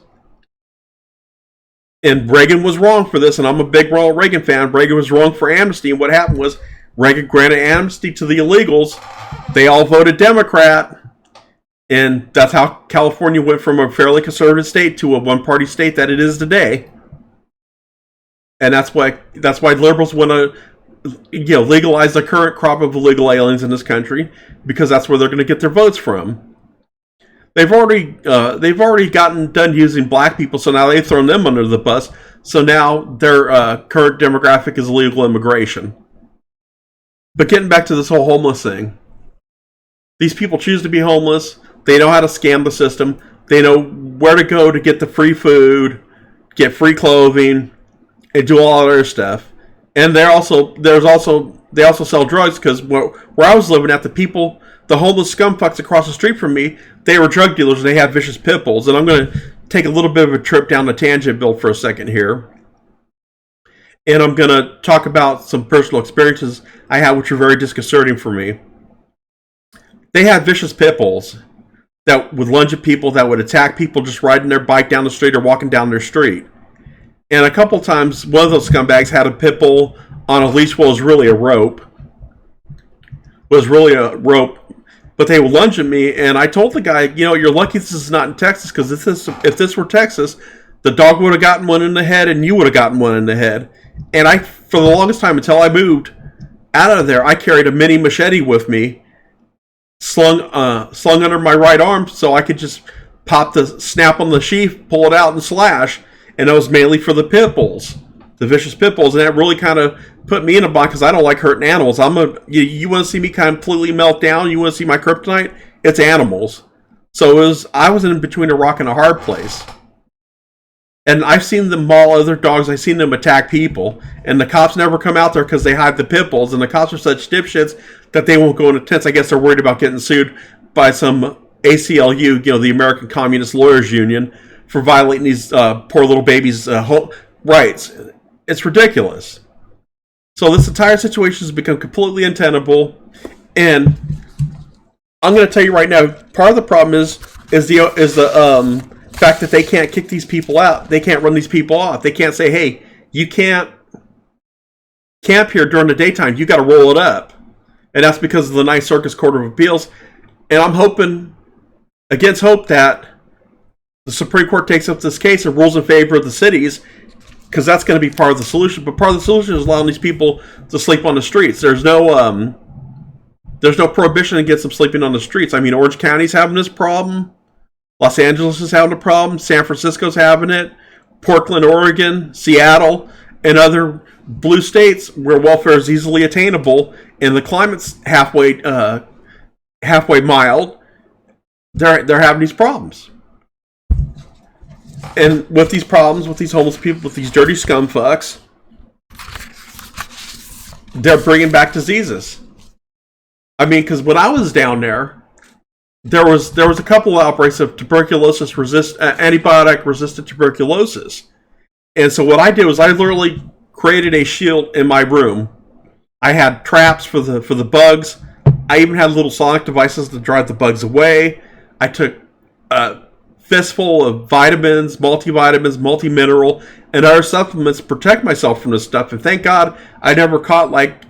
A: and Reagan was wrong for this, and I'm a big Ronald Reagan fan, Reagan was wrong for amnesty, and what happened was Reagan granted amnesty to the illegals. They all voted Democrat, And that's how California went from a fairly conservative state to a one-party state that it is today. And that's why liberals want to, legalize the current crop of illegal aliens in this country, because that's where they're going to get their votes from. They've already gotten done using black people, so now they've thrown them under the bus. So now their current demographic is illegal immigration. But getting back to this whole homeless thing, these people choose to be homeless. They know how to scam the system. They know where to go to get the free food, get free clothing, and do all other stuff. And they also sell drugs, because where I was living at, the homeless scumfucks across the street from me, they were drug dealers and they had vicious pit bulls. And I'm going to take a little bit of a trip down the tangent, Bill, for a second here. And I'm going to talk about some personal experiences I had, which were very disconcerting for me. They had vicious pit bulls that would lunge at people, that would attack people just riding their bike down the street or walking down their street. And a couple times, one of those scumbags had a pit bull on a leash. Well, it was really a rope. But they would lunge at me, and I told the guy, you're lucky this is not in Texas, because if this were Texas, the dog would have gotten one in the head, and you would have gotten one in the head. And for the longest time, until I moved out of there, I carried a mini machete with me, slung under my right arm, so I could just snap on the sheath, pull it out, and slash. And that was mainly for the pit bulls, the vicious pit bulls, and that really kind of put me in a bind, because I don't like hurting animals. You want to see me completely melt down? You want to see my kryptonite? It's animals. So I was in between a rock and a hard place. And I've seen them maul other dogs. I've seen them attack people. And the cops never come out there because they hide the pit bulls. And the cops are such dipshits that they won't go into tents. I guess they're worried about getting sued by some ACLU, the American Communist Lawyers Union, for violating these poor little babies' rights. It's ridiculous. So this entire situation has become completely untenable. And I'm going to tell you right now, part of the problem is the fact that they can't kick these people out. They can't run these people off. They can't say, hey, you can't camp here during the daytime. You got to roll it up. And that's because of the Ninth Circuit Court of Appeals. And I'm hoping, against hope, that the Supreme Court takes up this case and rules in favor of the cities, because that's going to be part of the solution. But part of the solution is allowing these people to sleep on the streets. There's no prohibition against them sleeping on the streets. I mean, Orange County's having this problem. Los Angeles is having a problem. San Francisco's having it. Portland, Oregon, Seattle, and other blue states where welfare is easily attainable and the climate's halfway mild, they're having these problems. And with these problems, with these homeless people, with these dirty scumfucks, they're bringing back diseases. I mean, because when I was down there was a couple of outbreaks of antibiotic-resistant tuberculosis. And so what I did was I literally created a shield in my room. I had traps for the bugs. I even had little sonic devices to drive the bugs away. I took a fistful of vitamins, multivitamins, multi-mineral, and other supplements to protect myself from this stuff. And thank God I never caught like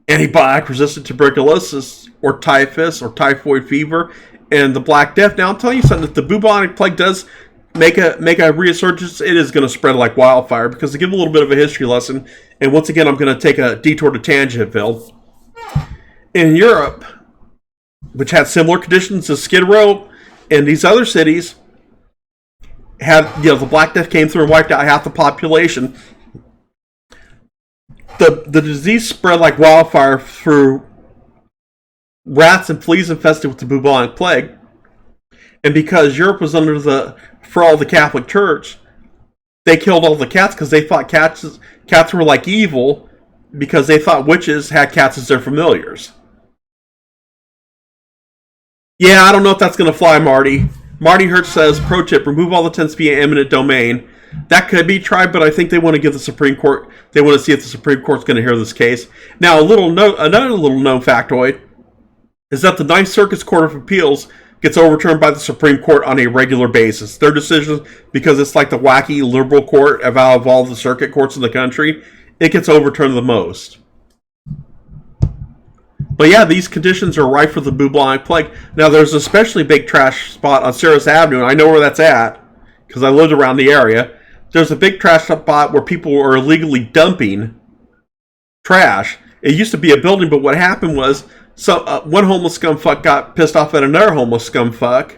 A: antibiotic-resistant tuberculosis or typhus or typhoid fever and the Black Death. Now, I'm telling you something, if the bubonic plague does make a resurgence, it is going to spread like wildfire. Because to give a little bit of a history lesson, and once again, I'm going to take a detour to Tangentville. In Europe, which had similar conditions as Skid Row, and these other cities had, the Black Death came through and wiped out half the population. The disease spread like wildfire through rats and fleas infested with the bubonic plague. And because Europe was under the thrall of the Catholic Church, they killed all the cats because they thought cats were like evil, because they thought witches had cats as their familiars. Yeah, I don't know if that's going to fly, Marty. Marty Hertz says, pro tip, remove all the tents via eminent domain. That could be tried, but I think they want to give the Supreme Court, they want to see if the Supreme Court's going to hear this case. Now, another little known factoid is that the Ninth Circuit Court of Appeals gets overturned by the Supreme Court on a regular basis. Their decisions, because it's like the wacky liberal court out of all the circuit courts in the country, it gets overturned the most. But yeah, these conditions are rife for the bubonic plague. Now, there's an especially big trash spot on Ceres Avenue, and I know where that's at because I lived around the area. There's a big trash spot where people are illegally dumping trash. It used to be a building, but what happened was one homeless scumfuck got pissed off at another homeless scumfuck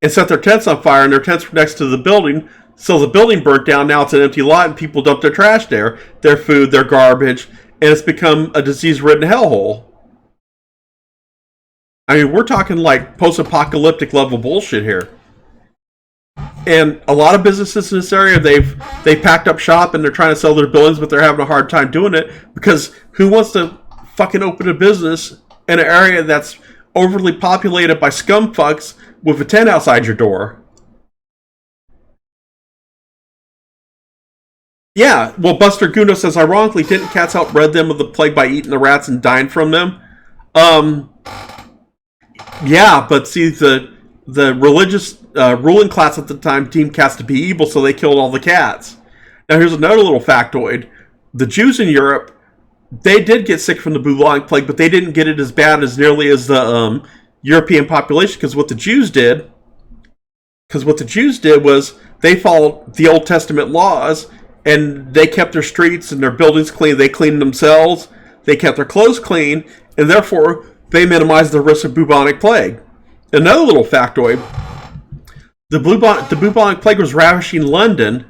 A: and set their tents on fire, and their tents were next to the building, so the building burnt down. Now it's an empty lot, and people dump their trash there, their food, their garbage, and it's become a disease-ridden hellhole. I mean, we're talking like post-apocalyptic level bullshit here. And a lot of businesses in this area, they've packed up shop and they're trying to sell their buildings, but they're having a hard time doing it because who wants to fucking open a business in an area that's overly populated by scumfucks with a tent outside your door? Yeah, well, Buster Guno says, ironically, didn't cats help rid them of the plague by eating the rats and dying from them? Yeah, but see, the religious ruling class at the time deemed cats to be evil, so they killed all the cats. Now, here's another little factoid. The Jews in Europe, they did get sick from the bubonic plague, but they didn't get it as bad as nearly as the European population, because what the Jews did was they followed the Old Testament laws, and they kept their streets and their buildings clean. They cleaned themselves. They kept their clothes clean, and therefore they minimized the risk of bubonic plague. Another little factoid: the bubonic plague was ravaging London,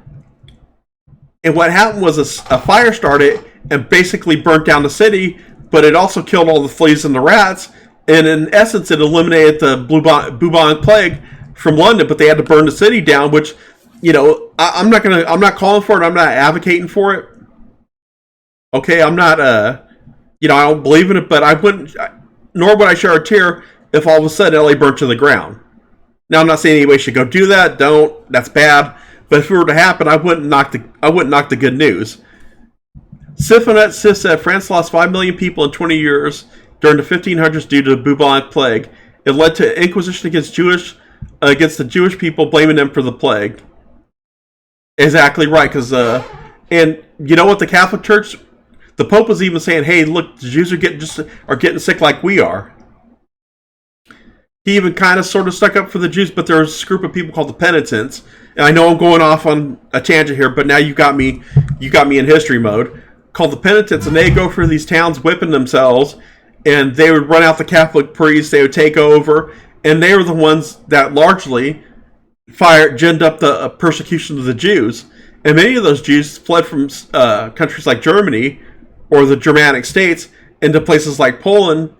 A: and what happened was a fire started and basically burnt down the city, but it also killed all the fleas and the rats, and in essence it eliminated the bubonic plague from London, but they had to burn the city down, which, you know, I'm not calling for it, I'm not advocating for it. Okay, I'm not I don't believe in it, but I wouldn't, nor would I shed a tear if all of a sudden LA burnt to the ground. Now, I'm not saying anybody should go do that. Don't. That's bad. But if it were to happen, I wouldn't knock the good news. Sifonet Sis said France lost 5 million people in 20 years during the 1500s due to the bubonic plague. It led to inquisition against the Jewish people, blaming them for the plague. Exactly right, because and you know what, the Catholic Church, the Pope was even saying, "Hey, look, the Jews are getting sick like we are." He even kind of sort of stuck up for the Jews, but there's a group of people called the penitents. And I know I'm going off on a tangent here, but now you got me in history mode. Called the penitents, and they go through these towns whipping themselves, and they would run out the Catholic priests, they would take over, and they were the ones that largely ginned up the persecution of the Jews. And many of those Jews fled from countries like Germany or the Germanic states into places like Poland.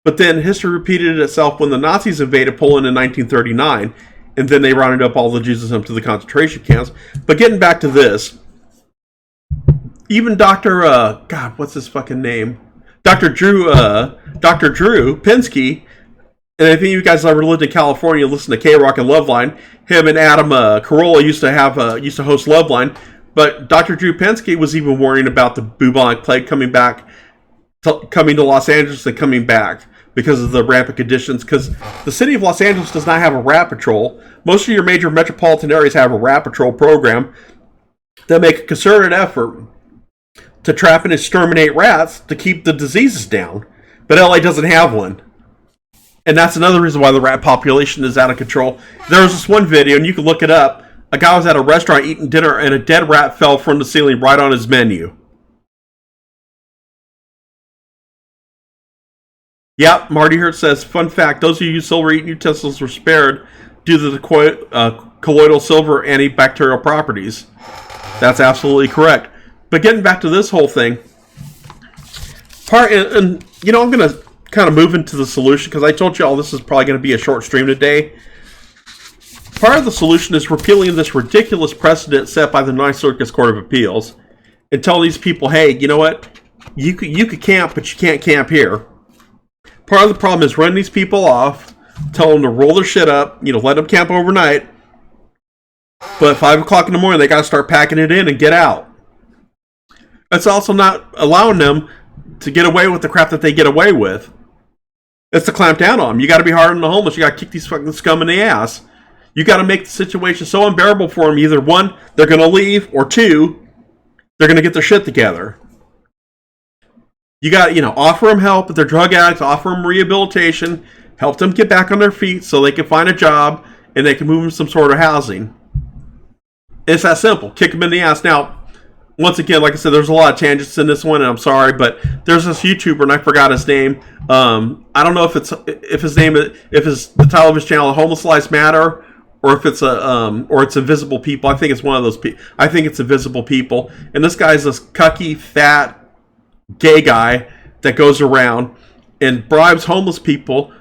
A: But then history repeated itself when the Nazis invaded Poland in 1939, and then they rounded up all the Jews and sent them to the concentration camps. But getting back to this, even Dr. what's his fucking name? Dr. Drew Pinsky, and if any of you guys ever lived in California, listen to K-Rock and Loveline, him and Adam Carolla used to host Loveline, but Dr. Drew Pinsky was even worrying about the bubonic plague coming to Los Angeles and coming back because of the rampant conditions, because the city of Los Angeles does not have a rat patrol. Most of your major metropolitan areas have a rat patrol program that make a concerted effort to trap and exterminate rats to keep the diseases down. But LA doesn't have one. And that's another reason why the rat population is out of control. There was this one video, and you can look it up. A guy was at a restaurant eating dinner, and a dead rat fell from the ceiling right on his menu. Yep, Marty Hurt says, fun fact, those who use silver eating utensils were spared due to the colloidal silver antibacterial properties. That's absolutely correct. But getting back to this whole thing, I'm going to kind of move into the solution, because I told you all this is probably going to be a short stream today. Part of the solution is repealing this ridiculous precedent set by the Ninth Circuit Court of Appeals and telling these people, hey, you know what? You could camp, but you can't camp here. Part of the problem is running these people off, tell them to roll their shit up, let them camp overnight. But at 5 o'clock in the morning, they got to start packing it in and get out. It's also not allowing them to get away with the crap that they get away with. It's to clamp down on them. You got to be hard on the homeless. You got to kick these fucking scum in the ass. You got to make the situation so unbearable for them. Either one, they're going to leave, or two, they're going to get their shit together. You got, offer them help if they're drug addicts, offer them rehabilitation, help them get back on their feet so they can find a job and they can move them some sort of housing. It's that simple. Kick them in the ass. Now, once again, like I said, there's a lot of tangents in this one, and I'm sorry, but there's this YouTuber, and I forgot his name. I don't know if the title of his channel, Homeless Lives Matter, or if it's it's Invisible People. I think it's one of those people. I think it's Invisible People. And this guy's this cucky, fat, gay guy that goes around and bribes homeless people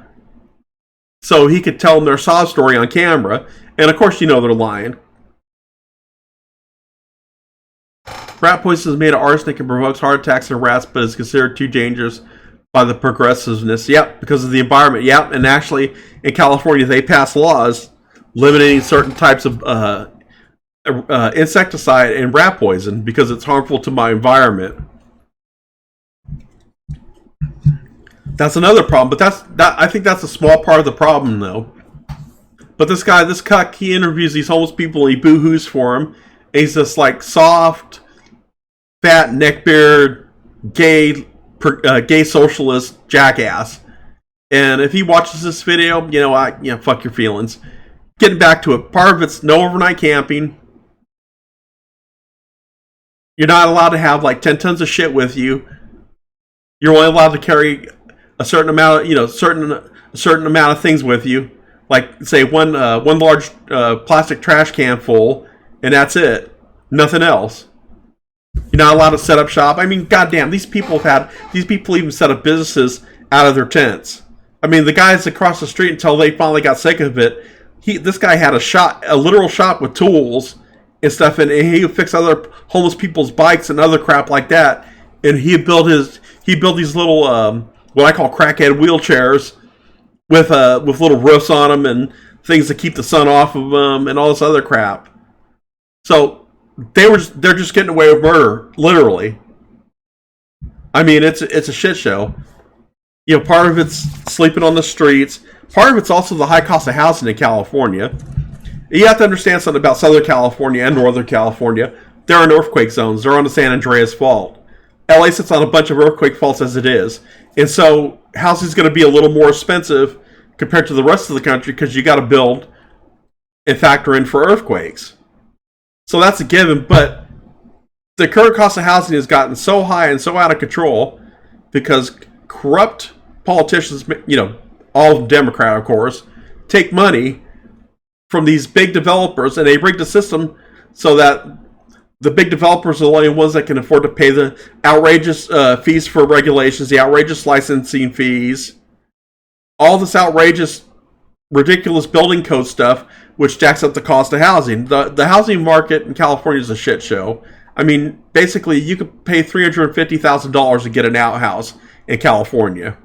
A: so he could tell them their sob story on camera. And of course, they're lying. Rat poison is made of arsenic and provokes heart attacks in rats, but is considered too dangerous by the progressiveness. Yep, because of the environment. Yep, and actually, in California, they pass laws limiting certain types of insecticide and rat poison because it's harmful to my environment. That's another problem, but I think that's a small part of the problem, though. But this guy, this cuck, he interviews these homeless people and he boo-hoos for them. And he's this like soft, fat, neckbeard, gay socialist jackass. And if he watches this video, fuck your feelings. Getting back to it, part of it's no overnight camping. You're not allowed to have like 10 tons of shit with you. You're only allowed to carry a certain amount of, certain amount of things with you. Like, say, one large plastic trash can full, and that's it. Nothing else. You're not allowed to set up shop. I mean, goddamn, these people even set up businesses out of their tents. I mean, the guys across the street, until they finally got sick of it, this guy had a literal shop with tools and stuff, and he would fix other homeless people's bikes and other crap like that. And he built these little what I call crackhead wheelchairs with little roofs on them and things to keep the sun off of them and all this other crap. So they're just getting away with murder, literally. I mean, it's a shit show. Part of it's sleeping on the streets. Part of it's also the high cost of housing in California. You have to understand something about Southern California and Northern California. They're in earthquake zones. They're on the San Andreas Fault. LA sits on a bunch of earthquake faults as it is. And so housing is going to be a little more expensive compared to the rest of the country because you got to build and factor in for earthquakes. So that's a given. But the current cost of housing has gotten so high and so out of control because corrupt politicians, all Democrat, of course, take money from these big developers and they rig the system so that the big developers are the only ones that can afford to pay the outrageous fees for regulations, the outrageous licensing fees, all this outrageous, ridiculous building code stuff, which jacks up the cost of housing. The housing market in California is a shit show. I mean, basically, you could pay $350,000 to get an outhouse in California.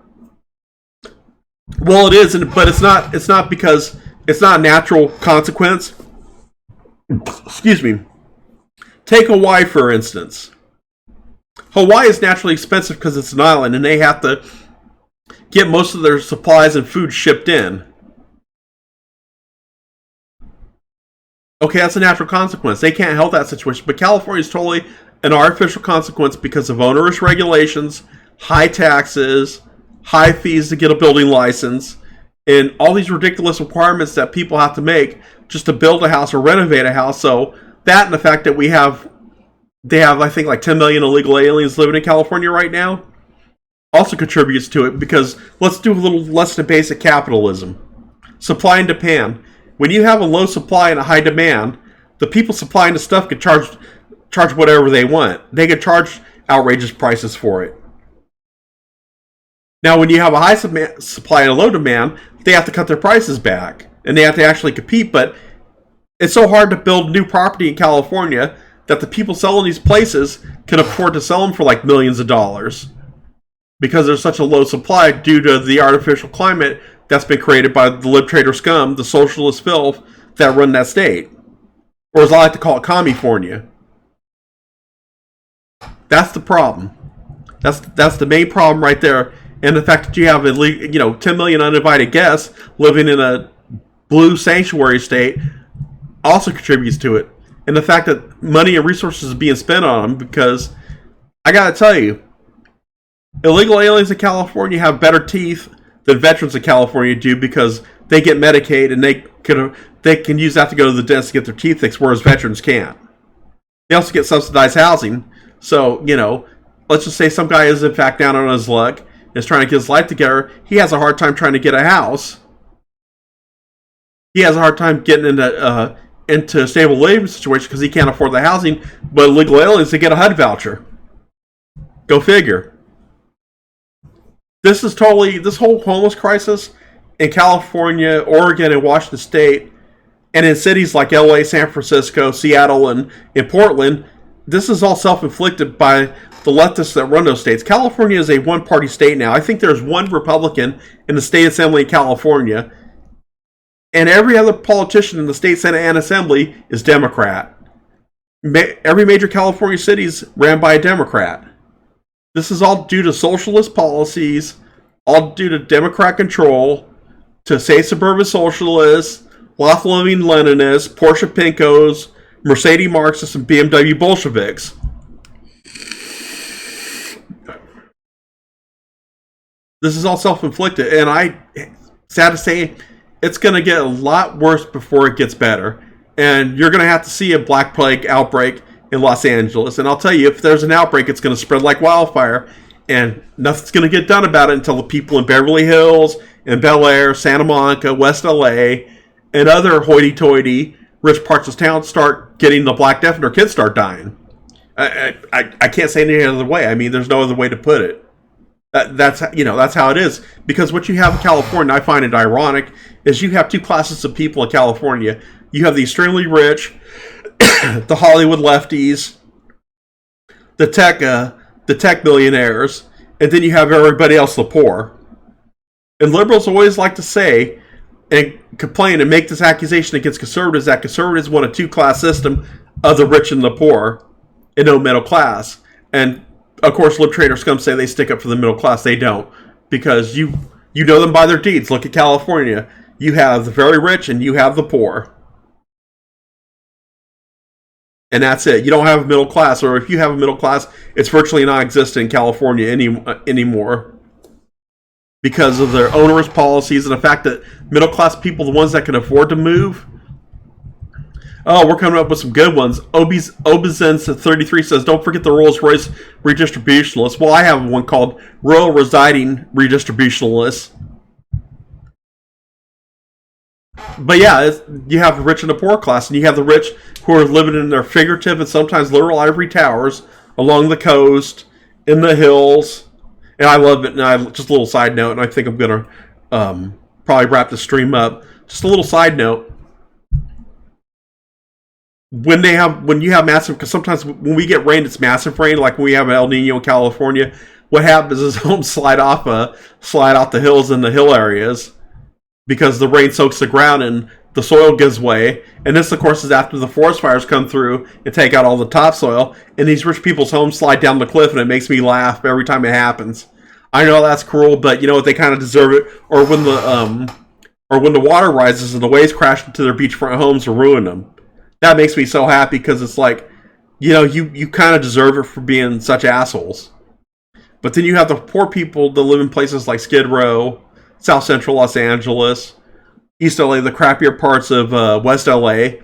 A: Well, it is, but it's not because it's not a natural consequence. Excuse me. Take Hawaii, for instance. Hawaii is naturally expensive because it's an island, and they have to get most of their supplies and food shipped in. Okay, that's a natural consequence. They can't help that situation. But California is totally an artificial consequence because of onerous regulations, high taxes, high fees to get a building license, and all these ridiculous requirements that people have to make just to build a house or renovate a house. So that and the fact that they have, I think, like 10 million illegal aliens living in California right now also contributes to it because let's do a little less than basic capitalism. Supply and demand. When you have a low supply and a high demand, the people supplying the stuff can charge whatever they want. They can charge outrageous prices for it. Now, when you have a high supply and a low demand, they have to cut their prices back. And they have to actually compete. But it's so hard to build new property in California that the people selling these places can afford to sell them for like millions of dollars. Because there's such a low supply due to the artificial climate that's been created by the lib trader scum, the socialist filth that run that state. Or as I like to call it, California. That's the problem. That's the main problem right there. And the fact that you have 10 million uninvited guests living in a blue sanctuary state also contributes to it. And the fact that money and resources are being spent on them because I gotta tell you, Illegal aliens in California have better teeth than veterans in California do because they get Medicaid and they can use that to go to the dentist to get their teeth fixed, whereas veterans can't. They also get subsidized housing. So, let's just say some guy is in fact down on his luck, is trying to get his life together. He has a hard time trying to get a house. He has a hard time getting into a stable living situation because he can't afford the housing. But illegal aliens, they get a HUD voucher. Go figure. This whole homeless crisis in California, Oregon, and Washington State, and in cities like LA, San Francisco, Seattle, and in Portland, this is all self-inflicted by the leftists that run those states. California is a one-party state now. I think there's one Republican in the state assembly in California, and every other politician in the state senate and assembly is Democrat. Every major California city is ran by a Democrat. This is all due to socialist policies, all due to Democrat control, to say suburban socialists, left-leaning Leninists, Porsche Pinkos, Mercedes Marxists, and BMW Bolsheviks. This is all self-inflicted, and sad to say, it's going to get a lot worse before it gets better. And you're going to have to see a Black Plague outbreak in Los Angeles. And I'll tell you, if there's an outbreak, it's going to spread like wildfire. And nothing's going to get done about it until the people in Beverly Hills, in Bel Air, Santa Monica, West LA, and other hoity-toity rich parts of town start getting the Black Death and their kids start dying. I can't say it any other way. I mean, there's no other way to put it. That's how it is. Because what you have in California, I find it ironic, is you have two classes of people in California. You have the extremely rich, the Hollywood lefties, the tech millionaires, and then you have everybody else, the poor. And liberals always like to say and complain and make this accusation against conservatives that conservatives want a two-class system of the rich and the poor and no middle class. And of course, lib-traders come say they stick up for the middle class. They don't, because you know them by their deeds. Look at California. You have the very rich and you have the poor. And that's it. You don't have a middle class, or if you have a middle class, it's virtually non-existent in California anymore because of their onerous policies and the fact that middle class people, the ones that can afford to move, we're coming up with some good ones. Obizens33 says, don't forget the Rolls-Royce redistributionalists. Well, I have one called Royal Residing Redistributionalists. But yeah, you have the rich and the poor class, and you have the rich who are living in their figurative and sometimes literal ivory towers along the coast, in the hills. And I love it. And just a little side note, and I think I'm going to probably wrap the stream up. Just a little side note. When you have massive, because sometimes when we get rain, it's massive rain, like when we have El Nino in California. What happens is homes slide off the hills in the hill areas because the rain soaks the ground and the soil gives way. And this, of course, is after the forest fires come through and take out all the topsoil. And these rich people's homes slide down the cliff, and it makes me laugh every time it happens. I know that's cruel, but you know what? They kind of deserve it. Or when the water rises and the waves crash into their beachfront homes and ruin them. That makes me so happy because it's like, you kind of deserve it for being such assholes. But then you have the poor people that live in places like Skid Row, South Central Los Angeles, East LA, the crappier parts of West LA,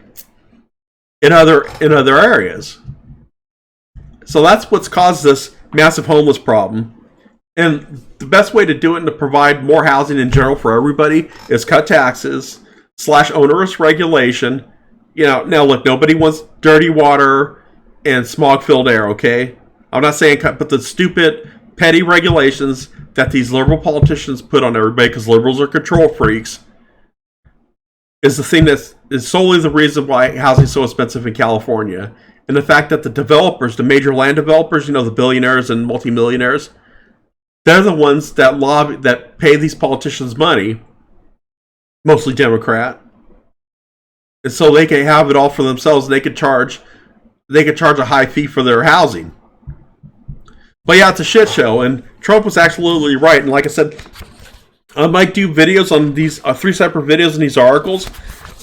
A: in other areas. So that's what's caused this massive homeless problem. And the best way to do it and to provide more housing in general for everybody is cut taxes, / onerous regulation. Now look, nobody wants dirty water and smog-filled air, okay? I'm not saying cut, but the stupid, petty regulations that these liberal politicians put on everybody, because liberals are control freaks, is the thing that is solely the reason why housing is so expensive in California. And the fact that the developers, the major land developers, the billionaires and multimillionaires, they're the ones that pay these politicians money, mostly Democrat. And so they can have it all for themselves, and they could charge a high fee for their housing. But yeah, it's a shit show, and Trump was absolutely right. And like I said, I might do videos on these 3 separate videos in these articles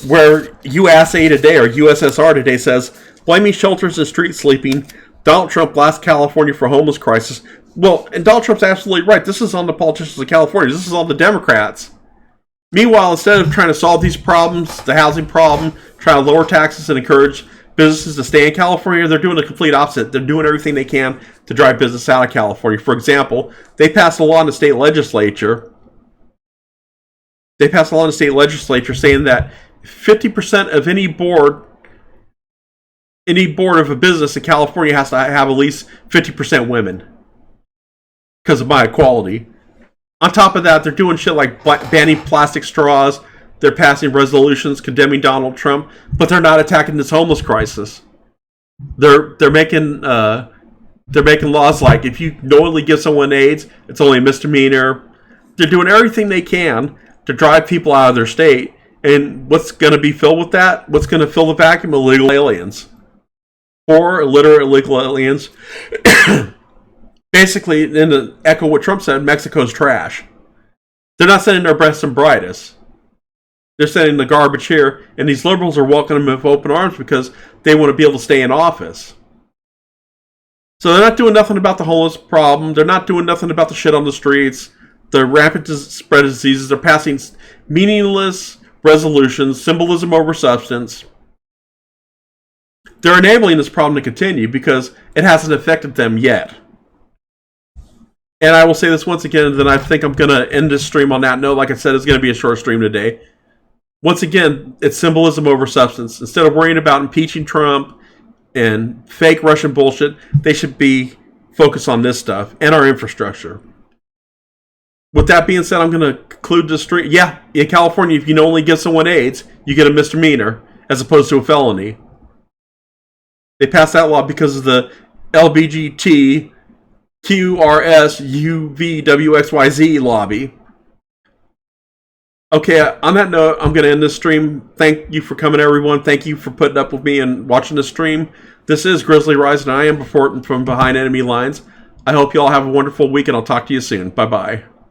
A: where USA Today or USSR Today says blaming shelters and street sleeping Donald Trump blasts California for homeless crisis. Well, and Donald Trump's absolutely right. This is on the politicians of California. This is on the Democrats. Meanwhile, instead of trying to solve these problems, the housing problem, trying to lower taxes and encourage businesses to stay in California, they're doing the complete opposite. They're doing everything they can to drive business out of California. For example, they passed a law in the state legislature. Saying that 50% of any board of a business in California has to have at least 50% women because of my equality. On top of that, they're doing shit like banning plastic straws. They're passing resolutions condemning Donald Trump, but they're not attacking this homeless crisis. They're making laws like if you knowingly give someone AIDS, it's only a misdemeanor. They're doing everything they can to drive people out of their state. And what's going to be filled with that? What's going to fill the vacuum? Illegal aliens. Or illiterate illegal aliens. Basically, in the echo what Trump said, Mexico's trash. They're not sending their best and brightest. They're sending the garbage here, and these liberals are welcoming them with open arms because they want to be able to stay in office. So they're not doing nothing about the homeless problem. They're not doing nothing about the shit on the streets. The rampant spread of diseases. They're passing meaningless resolutions, symbolism over substance. They're enabling this problem to continue because it hasn't affected them yet. And I will say this once again, and then I think I'm going to end this stream on that note. Like I said, it's going to be a short stream today. Once again, it's symbolism over substance. Instead of worrying about impeaching Trump and fake Russian bullshit, they should be focused on this stuff and our infrastructure. With that being said, I'm going to conclude this stream. Yeah, in California, if you only give someone AIDS, you get a misdemeanor as opposed to a felony. They passed that law because of the LBGT QRSUVWXYZ lobby. Okay, on that note, I'm going to end this stream. Thank you for coming, everyone. Thank you for putting up with me and watching this stream. This is Grizzly Rise, and I am reporting from behind enemy lines. I hope you all have a wonderful week, and I'll talk to you soon. Bye-bye.